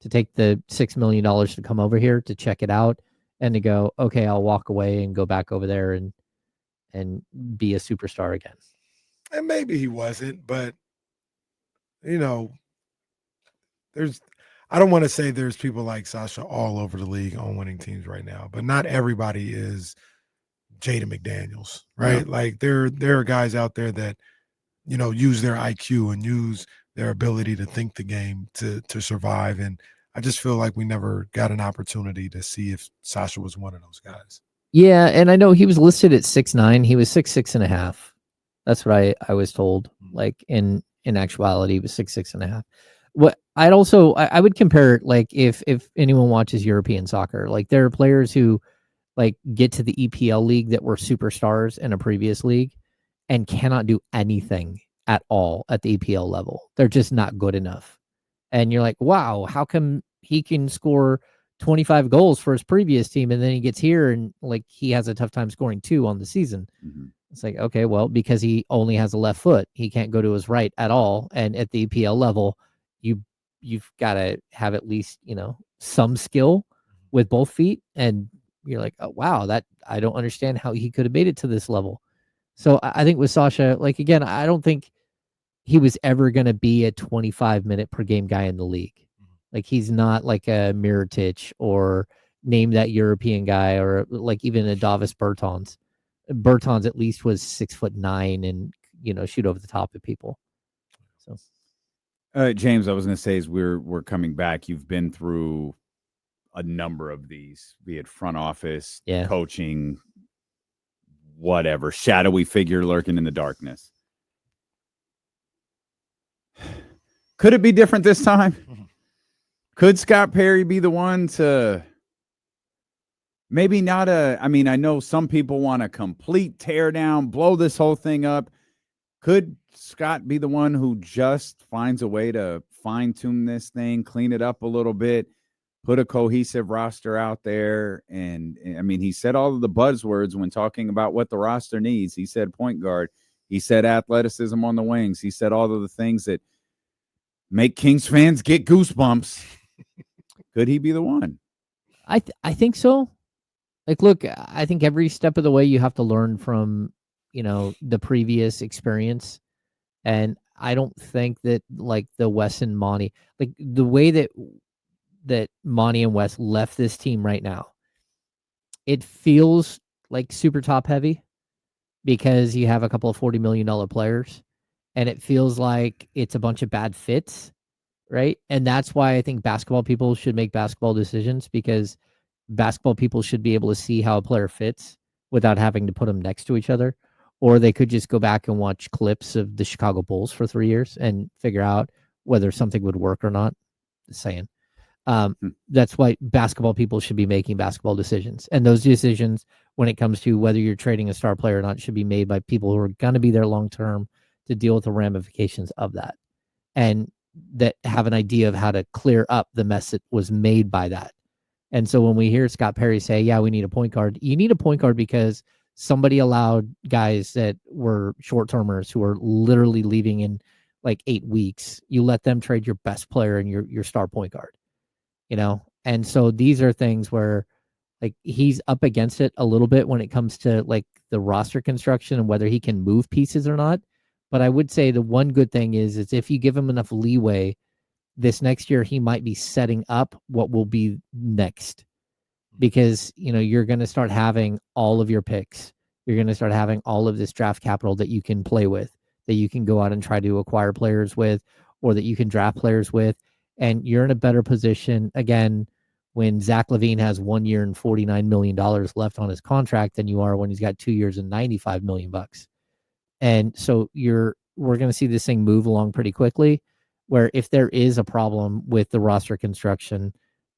to take the $6 million to come over here to check it out and to go, okay, I'll walk away and go back over there and be a superstar again. And maybe he wasn't, but I don't want to say there's people like Sasha all over the league on winning teams right now, but not everybody is Jaden McDaniels, right? No. Like there are guys out there that, use their IQ and use their ability to think the game to survive. And I just feel like we never got an opportunity to see if Sasha was one of those guys. Yeah, and I know he was listed at 6'9". He was 6'6.5". That's what I was told. Like in actuality, he was 6'6.5". What I would compare, like if anyone watches European soccer, like there are players who like get to the EPL league that were superstars in a previous league and cannot do anything at all at the EPL level. They're just not good enough. And you're like, wow, how come he can score 25 goals for his previous team and then he gets here and like he has a tough time scoring 2 on the season? Mm-hmm. It's like, okay, well, because he only has a left foot, he can't go to his right at all. And at the EPL level, you've got to have at least, some skill with both feet. And you're like, oh, wow, that I don't understand how he could have made it to this level. So I think with Sasha, like, again, I don't think he was ever going to be a 25-minute per game guy in the league. Like, he's not like a Mirotic or name that European guy or like even a Davis Bertans. Bertans at least was 6'9" and, shoot over the top of people. So, James, I was going to say, as we're coming back, you've been through a number of these, be it front office, coaching, whatever, shadowy figure lurking in the darkness. Could it be different this time? Could Scott Perry be the one to maybe not I know some people want a complete tear down, blow this whole thing up. Could Scott be the one who just finds a way to fine tune this thing, clean it up a little bit, put a cohesive roster out there? And he said all of the buzzwords when talking about what the roster needs. He said point guard. He said athleticism on the wings. He said all of the things that make Kings fans get goosebumps. Could he be the one? I think so. Like, look, I think every step of the way you have to learn from, the previous experience. And I don't think that like the Wes and Monty, like the way that Monty and Wes left this team right now, it feels like super top heavy because you have a couple of $40 million players, and it feels like it's a bunch of bad fits, right? And that's why I think basketball people should make basketball decisions, because basketball people should be able to see how a player fits without having to put them next to each other. Or they could just go back and watch clips of the Chicago Bulls for 3 years and figure out whether something would work or not. Just saying. That's why basketball people should be making basketball decisions. And those decisions, when it comes to whether you're trading a star player or not, should be made by people who are going to be there long term to deal with the ramifications of that, and that have an idea of how to clear up the mess that was made by that. And so when we hear Scott Perry say, yeah, we need a point guard, you need a point guard because somebody allowed guys that were short-termers who are literally leaving in like 8 weeks. You let them trade your best player and your star point guard, you know? And so these are things where like he's up against it a little bit when it comes to like the roster construction and whether he can move pieces or not. But I would say the one good thing is if you give him enough leeway, this next year he might be setting up what will be next, because you know you're going to start having all of your picks, you're going to start having all of this draft capital that you can play with, that you can go out and try to acquire players with, or that you can draft players with, and you're in a better position again when Zach LaVine has 1 year and $49 million left on his contract than you are when he's got 2 years and $95 million. And so we're going to see this thing move along pretty quickly, where if there is a problem with the roster construction,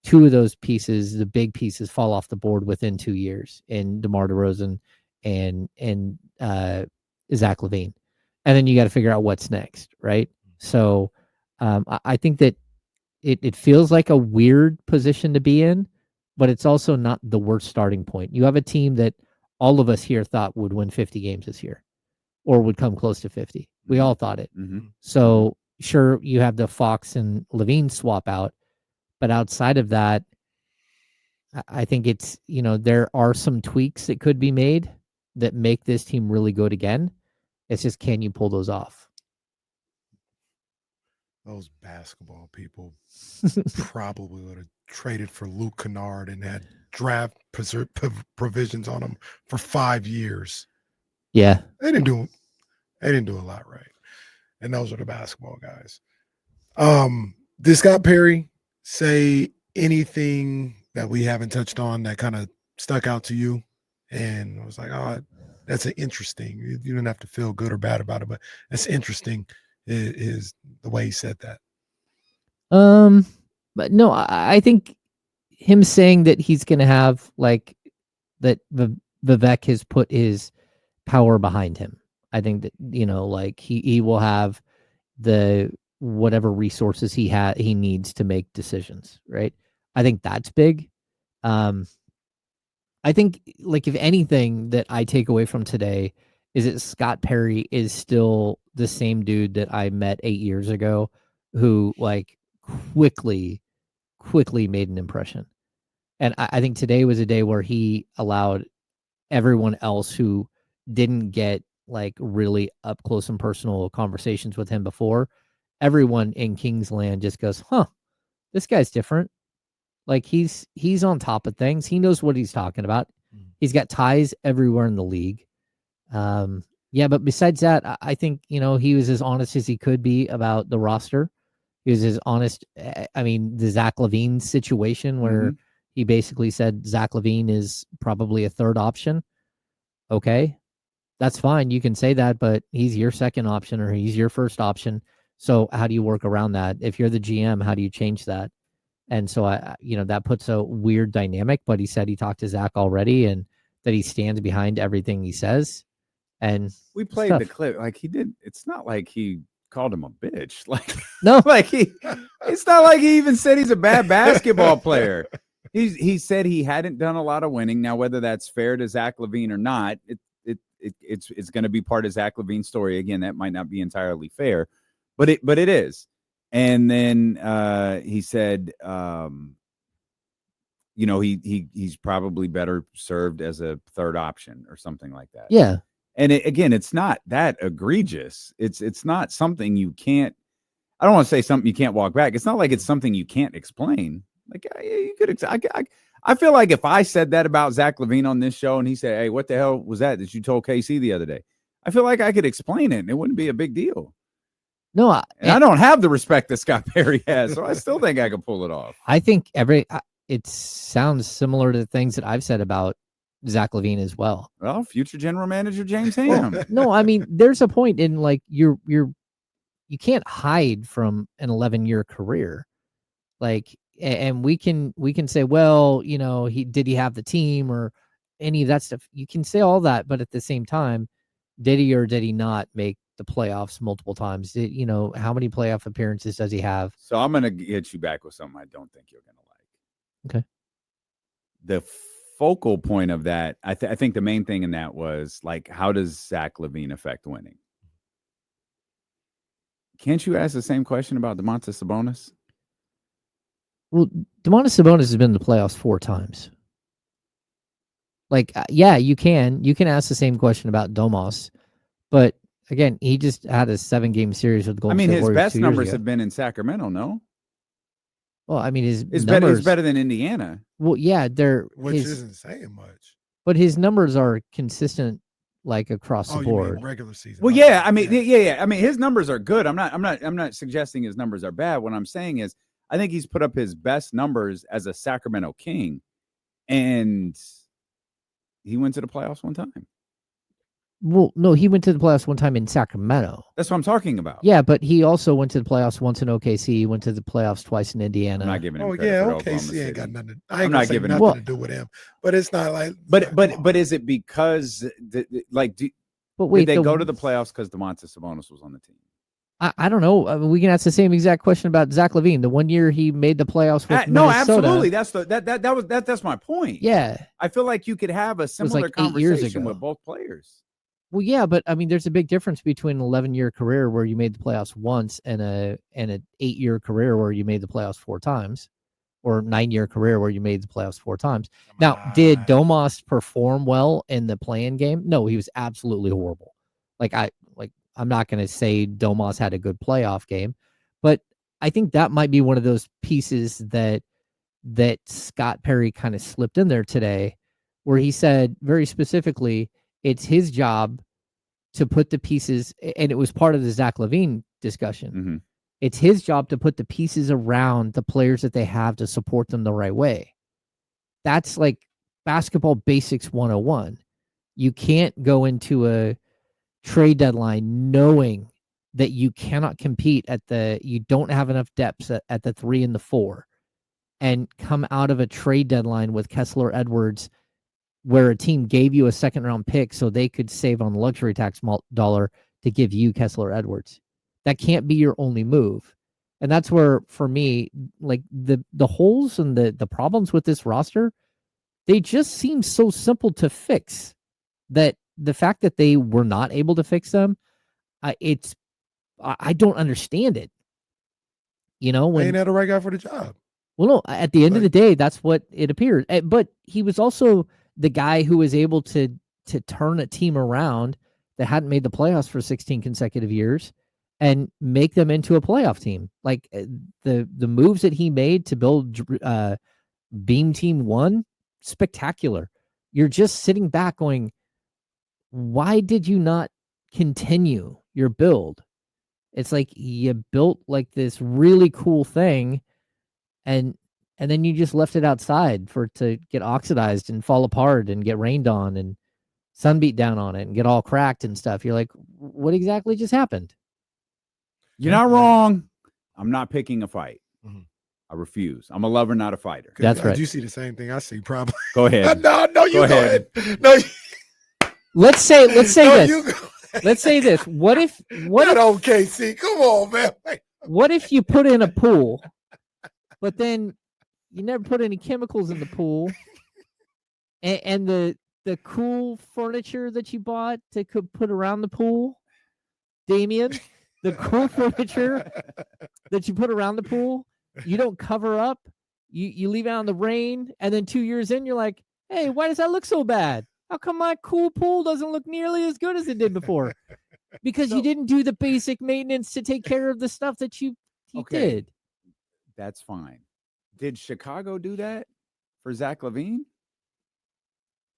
2 of those pieces, the big pieces, fall off the board within 2 years in DeMar DeRozan and Zach LaVine. And then you got to figure out what's next, right? So I think that it feels like a weird position to be in, but it's also not the worst starting point. You have a team that all of us here thought would win 50 games this year, or would come close to 50. We all thought it. Mm-hmm. So sure, you have the Fox and Levine swap out, but outside of that, I think it's, you know, there are some tweaks that could be made that make this team really good again. It's just, can you pull those off? Those basketball people probably would have traded for Luke Kennard and had draft provisions on him for 5 years. Yeah. They didn't do a lot right. And those are the basketball guys. Did Scott Perry say anything that we haven't touched on that kind of stuck out to you? And I was like, oh, that's an interesting. You didn't have to feel good or bad about it, but that's interesting is the way he said that. But no, I think him saying that he's going to have like that Vivek has put his power behind him. I think that, you know, like he will have the whatever resources he needs to make decisions, right? I think that's big. I think, like, if anything that I take away from today is that Scott Perry is still the same dude that I met 8 years ago, who like quickly made an impression. And I think today was a day where he allowed everyone else who didn't get like really up close and personal conversations with him before, everyone in Kingsland just goes, huh, this guy's different. Like he's on top of things. He knows what he's talking about. He's got ties everywhere in the league. Yeah, but besides that, I think, you know, he was as honest as he could be about the roster. He was as honest. I mean, the Zach LaVine situation where he basically said Zach LaVine is probably a third option. Okay, that's fine. You can say that, but he's your second option or he's your first option. So how do you work around that? If you're the GM, how do you change that? And so that puts a weird dynamic, but he said he talked to Zach already and that he stands behind everything he says. And we played the clip. Like he did. It's not like he called him a bitch. Like, no, like it's not like he even said he's a bad basketball player. He said he hadn't done a lot of winning. Now, whether that's fair to Zach LaVine or not, it's going to be part of Zach LaVine's story. Again, that might not be entirely fair, but it is. And then he said, he's probably better served as a third option or something like that. Yeah. And again, it's not that egregious. It's not something you can't. I don't want to say something you can't walk back. It's not like it's something you can't explain. Like you could. I feel like if I said that about Zach LaVine on this show and he said, hey, what the hell was that you told KC the other day? I feel like I could explain it and it wouldn't be a big deal. No, I don't have the respect that Scott Perry has, so I still think I could pull it off. I think it sounds similar to things that I've said about Zach LaVine as well. Well, future general manager James Ham. No, I mean, there's a point in like you can't hide from an 11-year career. Like, and we can say, well, did he have the team or any of that stuff? You can say all that, but at the same time, did he or did he not make the playoffs multiple times? How many playoff appearances does he have? So I'm going to get you back with something I don't think you're going to like. Okay. The focal point of that, I think the main thing in that was like, how does Zach LaVine affect winning? Can't you ask the same question about Domantas Sabonis? Well, Domantas Sabonis has been in the playoffs 4 times. Like, yeah, you can ask the same question about Domas, but again, he just had a 7-game series with the Golden State Warriors. His best numbers have been in Sacramento, no? Well, I mean, his it's numbers better than Indiana. Well, yeah, which isn't saying much. But his numbers are consistent, like across the board. You mean regular season? Well, yeah, I mean, yeah. I mean, his numbers are good. I'm not suggesting his numbers are bad. What I'm saying is, I think he's put up his best numbers as a Sacramento King, and he went to the playoffs one time. Well, no, he went to the playoffs one time in Sacramento. That's what I'm talking about. Yeah, but he also went to the playoffs once in OKC. He went to the playoffs twice in Indiana. I'm not giving him credit for OKC ain't got nothing. I'm not giving nothing to do with him. But it's not like. But is it because did they go to the playoffs because Domantas Sabonis was on the team? I don't know. I mean, we can ask the same exact question about Zach LaVine. The one year he made the playoffs with Minnesota. No, absolutely. That's my point. Yeah, I feel like you could have a similar conversation with both players. Well, yeah, but I mean, there's a big difference between an 11-year career where you made the playoffs once and an 8-year career where you made the playoffs 4 times, or 9-year career where you made the playoffs 4 times. Now, did Domas perform well in the play-in game? No, he was absolutely horrible. I'm not going to say Domas had a good playoff game, but I think that might be one of those pieces that Scott Perry kind of slipped in there today, where he said very specifically, it's his job to put the pieces, and it was part of the Zach LaVine discussion. Mm-hmm. It's his job to put the pieces around the players that they have to support them the right way. That's like basketball basics 101. You can't go into a trade deadline knowing that you cannot compete you don't have enough depth at the 3 and the 4, and come out of a trade deadline with Kessler Edwards where a team gave you a 2nd-round pick so they could save on the luxury tax dollar to give you Kessler Edwards. That can't be your only move. And that's where, for me, like the holes and the problems with this roster, they just seem so simple to fix that the fact that they were not able to fix them, I don't understand it. When they ain't had the right guy for the job. Well, no, at the end of the day, that's what it appeared. But he was also the guy who was able to turn a team around that hadn't made the playoffs for 16 consecutive years and make them into a playoff team. Like the moves that he made to build Beam Team 1, spectacular. You're just sitting back going, why did you not continue your build? It's like you built like this really cool thing and then you just left it outside for it to get oxidized and fall apart and get rained on and sun beat down on it and get all cracked and stuff. You're like, what exactly just happened? You're not wrong. I'm not picking a fight. Mm-hmm. I refuse. I'm a lover, not a fighter. That's right. You see the same thing I see, probably. Go ahead. No, you go ahead. No. Let's say this. Let's say this. What if OKC? Come on, man. What if you put in a pool, but then you never put any chemicals in the pool, and the cool furniture that you bought to put around the pool, Damian, the cool furniture that you put around the pool, you don't cover up, you leave it out in the rain, and then 2 years in, you're like, hey, why does that look so bad? How come my cool pool doesn't look nearly as good as it did before? Because you didn't do the basic maintenance to take care of the stuff that you did. That's fine. Did Chicago do that? for Zach LaVine?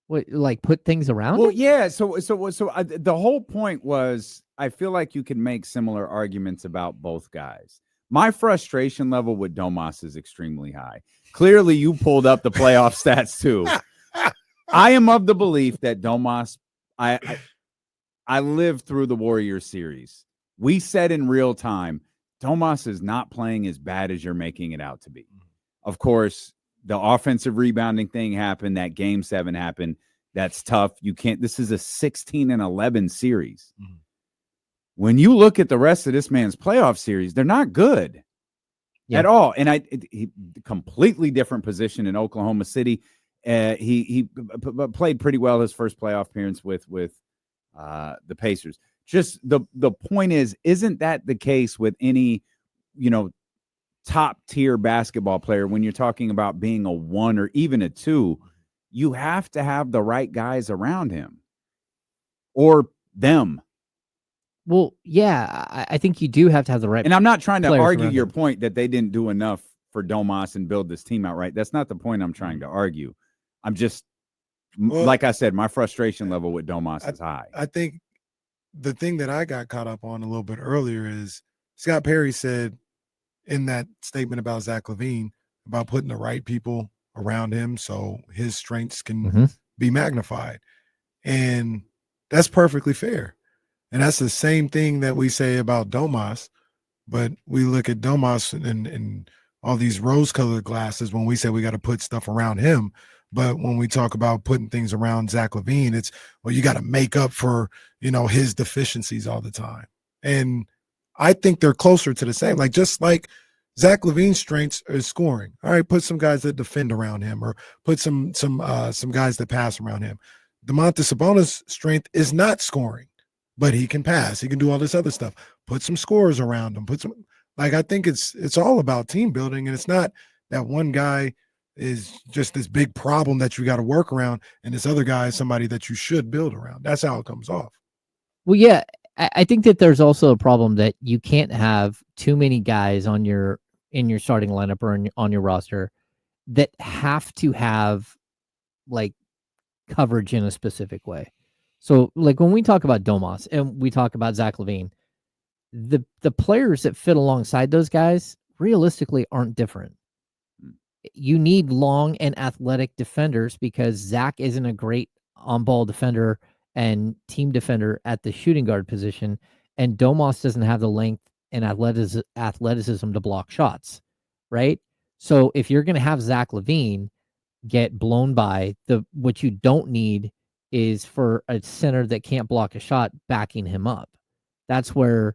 What, like put things around Well, him? yeah. So the whole point was, I feel like you can make similar arguments about both guys. My frustration level with Domas is extremely high. Clearly, you pulled up the playoff stats too. I am of the belief that Domas, I lived through the Warriors series. We said in real time, Domas is not playing as bad as you're making it out to be. Of course, the offensive rebounding thing happened. That game 7 happened. That's tough. You can't. This is a 16-11 series. Mhm. When you look at the rest of this man's playoff series, they're not good at all. And he completely different position in Oklahoma City. He played pretty well his first playoff appearance with the Pacers. Just the point is, isn't that the case with any, top tier basketball player? When you're talking about being a 1 or even a 2, you have to have the right guys around him or them. Well, yeah, I think you do have to have the right. And I'm not trying to players argue around your him. point that they didn't do enough for Domas and build this team out right. That's not the point I'm trying to argue. I'm just, like I said, my frustration level with Domas is high. I think the thing that I got caught up on a little bit earlier is Scott Perry said in that statement about Zach LaVine about putting the right people around him so his strengths can be magnified. And that's perfectly fair. And that's the same thing that we say about Domas, but we look at Domas and all these rose-colored glasses when we say we got to put stuff around him. But when we talk about putting things around Zach LaVine, it's, well, you got to make up for, his deficiencies all the time. And I think they're closer to the same. Like, just like Zach LaVine's strengths is scoring. All right, put some guys that defend around him, or put some guys that pass around him. Domantas Sabonis' strength is not scoring, but he can pass. He can do all this other stuff. Put some scorers around him. I think it's all about team building, and it's not that one guy is just this big problem that you got to work around, and this other guy is somebody that you should build around. That's how it comes off. Well, yeah, I think that there's also a problem that you can't have too many guys in your starting lineup or on your roster that have to have like coverage in a specific way. So, like when we talk about Domas and we talk about Zach LaVine, the players that fit alongside those guys realistically aren't different. You need long and athletic defenders because Zach isn't a great on-ball defender and team defender at the shooting guard position, and Domas doesn't have the length and athleticism to block shots, right? So if you're going to have Zach LaVine get blown by, what you don't need is for a center that can't block a shot backing him up. That's where,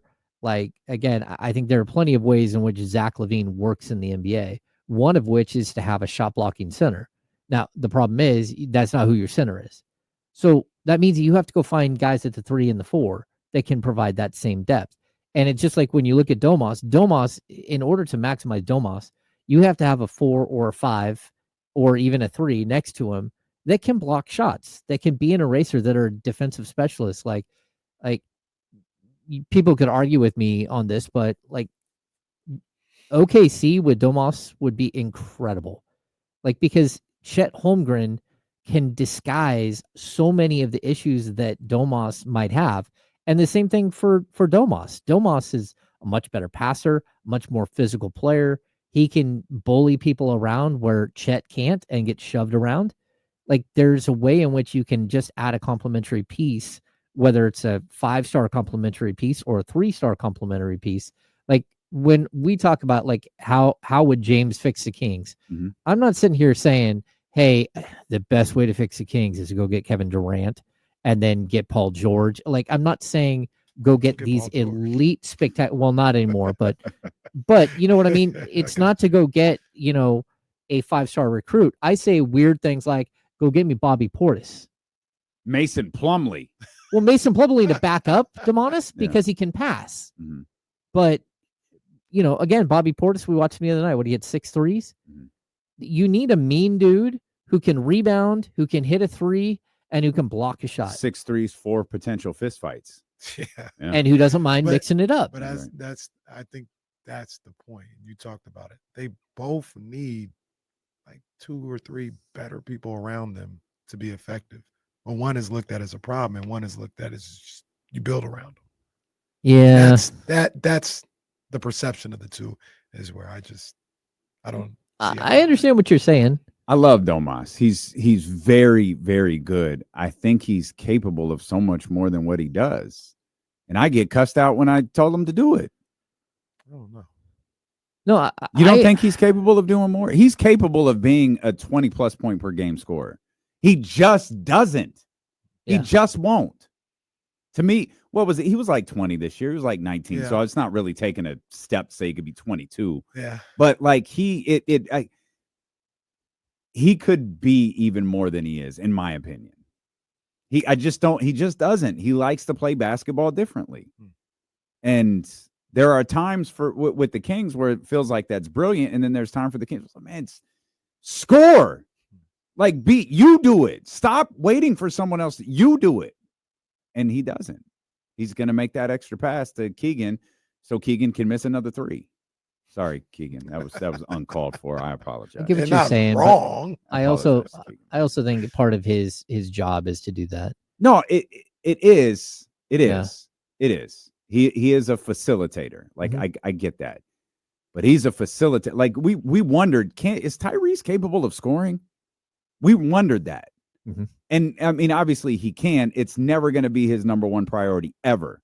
again, I think there are plenty of ways in which Zach LaVine works in the NBA. One of which is to have a shot blocking center. Now, the problem is that's not who your center is. So that means you have to go find guys at the 3 and the 4 that can provide that same depth. And it's just like when you look at Domas, in order to maximize Domas, you have to have a 4 or a 5 or even a 3 next to him that can block shots, that can be an eraser, that are defensive specialists. Like people could argue with me on this, but OKC with Domas would be incredible. Because Chet Holmgren can disguise so many of the issues that Domas might have. And the same thing for Domas. Domas is a much better passer, much more physical player. He can bully people around where Chet can't and get shoved around. There's a way in which you can just add a complementary piece, whether it's a 5-star complementary piece or a 3-star complementary piece. When we talk about how would James fix the Kings, I'm not sitting here saying, hey, the best way to fix the Kings is to go get Kevin Durant and then get Paul George. I'm not saying go get these elite spectacular. Well, not anymore, but you know what I mean? It's not to go get, a 5-star recruit. I say weird things like, go get me Bobby Portis. Mason Plumlee. Well, Mason Plumlee to back up Domantas because he can pass. But again, Bobby Portis, we watched him the other night. What, he hit 6 threes? You need a mean dude who can rebound, who can hit a 3, and who can block a shot. 6 threes, 4 potential fist fights. Yeah. And who doesn't mind mixing it up. But I think that's the point. You talked about it. They both need like 2 or 3 better people around them to be effective. Well, one is looked at as a problem, and one is looked at as just you build around them. Yeah. That's the perception of the two is where I don't. I understand what you're saying. I love Domas. He's very, very good. I think he's capable of so much more than what he does. And I get cussed out when I told him to do it. I don't know. No, you don't think he's capable of doing more? He's capable of being a 20-plus point per game scorer. He just doesn't. Yeah. He just won't. To me, what was it? He was like 20 this year. He was like 19. Yeah. So it's not really taking a step to say he could be 22. Yeah. But like he could be even more than he is, in my opinion. He just doesn't. He likes to play basketball differently. And there are times with the Kings where it feels like that's brilliant. And then there's time for the Kings. Man, score. Like, you do it. Stop waiting for someone else. You do it. And he doesn't. He's going to make that extra pass to Keegan so Keegan can miss another 3. Sorry, Keegan. That was uncalled for. I apologize. I get what you're saying. Wrong. I also think part of his job is to do that. No, it is. It is. Yeah. It is. He is a facilitator. Like I get that. But he's a facilitator. Like we wondered, is Tyrese capable of scoring? We wondered that. Mm-hmm. And I mean, obviously he can. It's never going to be his number one priority ever.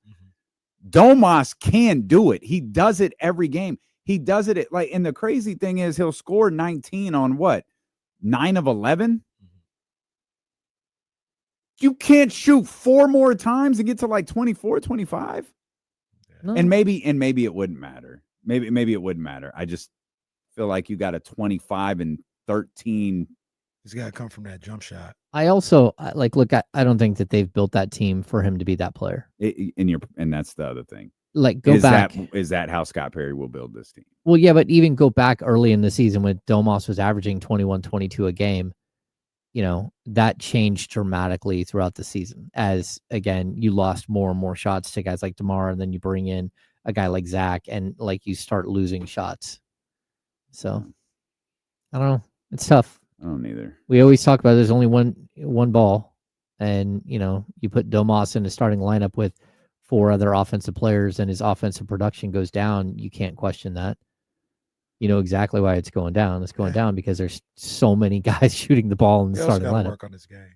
Domas can do it. He does it every game. He does it and the crazy thing is he'll score 19 on what? 9 of 11? You can't shoot 4 more times and get to like 24, 25? No. And maybe it wouldn't matter. Maybe it wouldn't matter. I just feel like you got a 25 and 13. He's got to come from that jump shot. I also look. I don't think that they've built that team for him to be that player. And that's the other thing. Like, go back. Is that how Scott Perry will build this team? Well, yeah, but even go back early in the season when Domas was averaging 21, 22 a game, that changed dramatically throughout the season. As again, you lost more and more shots to guys like DeMar, and then you bring in a guy like Zach, and you start losing shots. So I don't know. It's tough. I don't either. We always talk about there's only one ball, and you put Domas in a starting lineup with 4 other offensive players, and his offensive production goes down. You can't question that. You know exactly why it's going down. It's going down because there's so many guys shooting the ball in the starting lineup. Work on this game.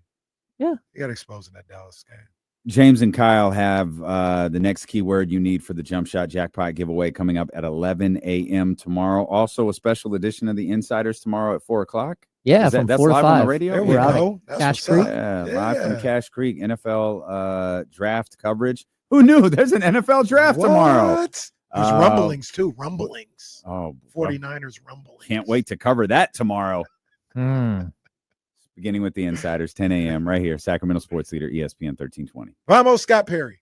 Yeah, you got to expose in that Dallas game. James and Kyle have the next keyword you need for the Jump Shot Jackpot giveaway coming up at 11 a.m. tomorrow. Also, a special edition of the Insiders tomorrow at 4 o'clock. Yeah, from 4 to 5 on the radio. There we go. Cash Creek. Yeah, live from Cash Creek. NFL draft coverage. Who knew? There's an NFL draft tomorrow. There's rumblings too. Rumblings. Oh, 49ers rumblings. Can't wait to cover that tomorrow. Mm. Beginning with the Insiders, 10 a.m. right here, Sacramento Sports Leader, ESPN 1320. Vamos, Scott Perry.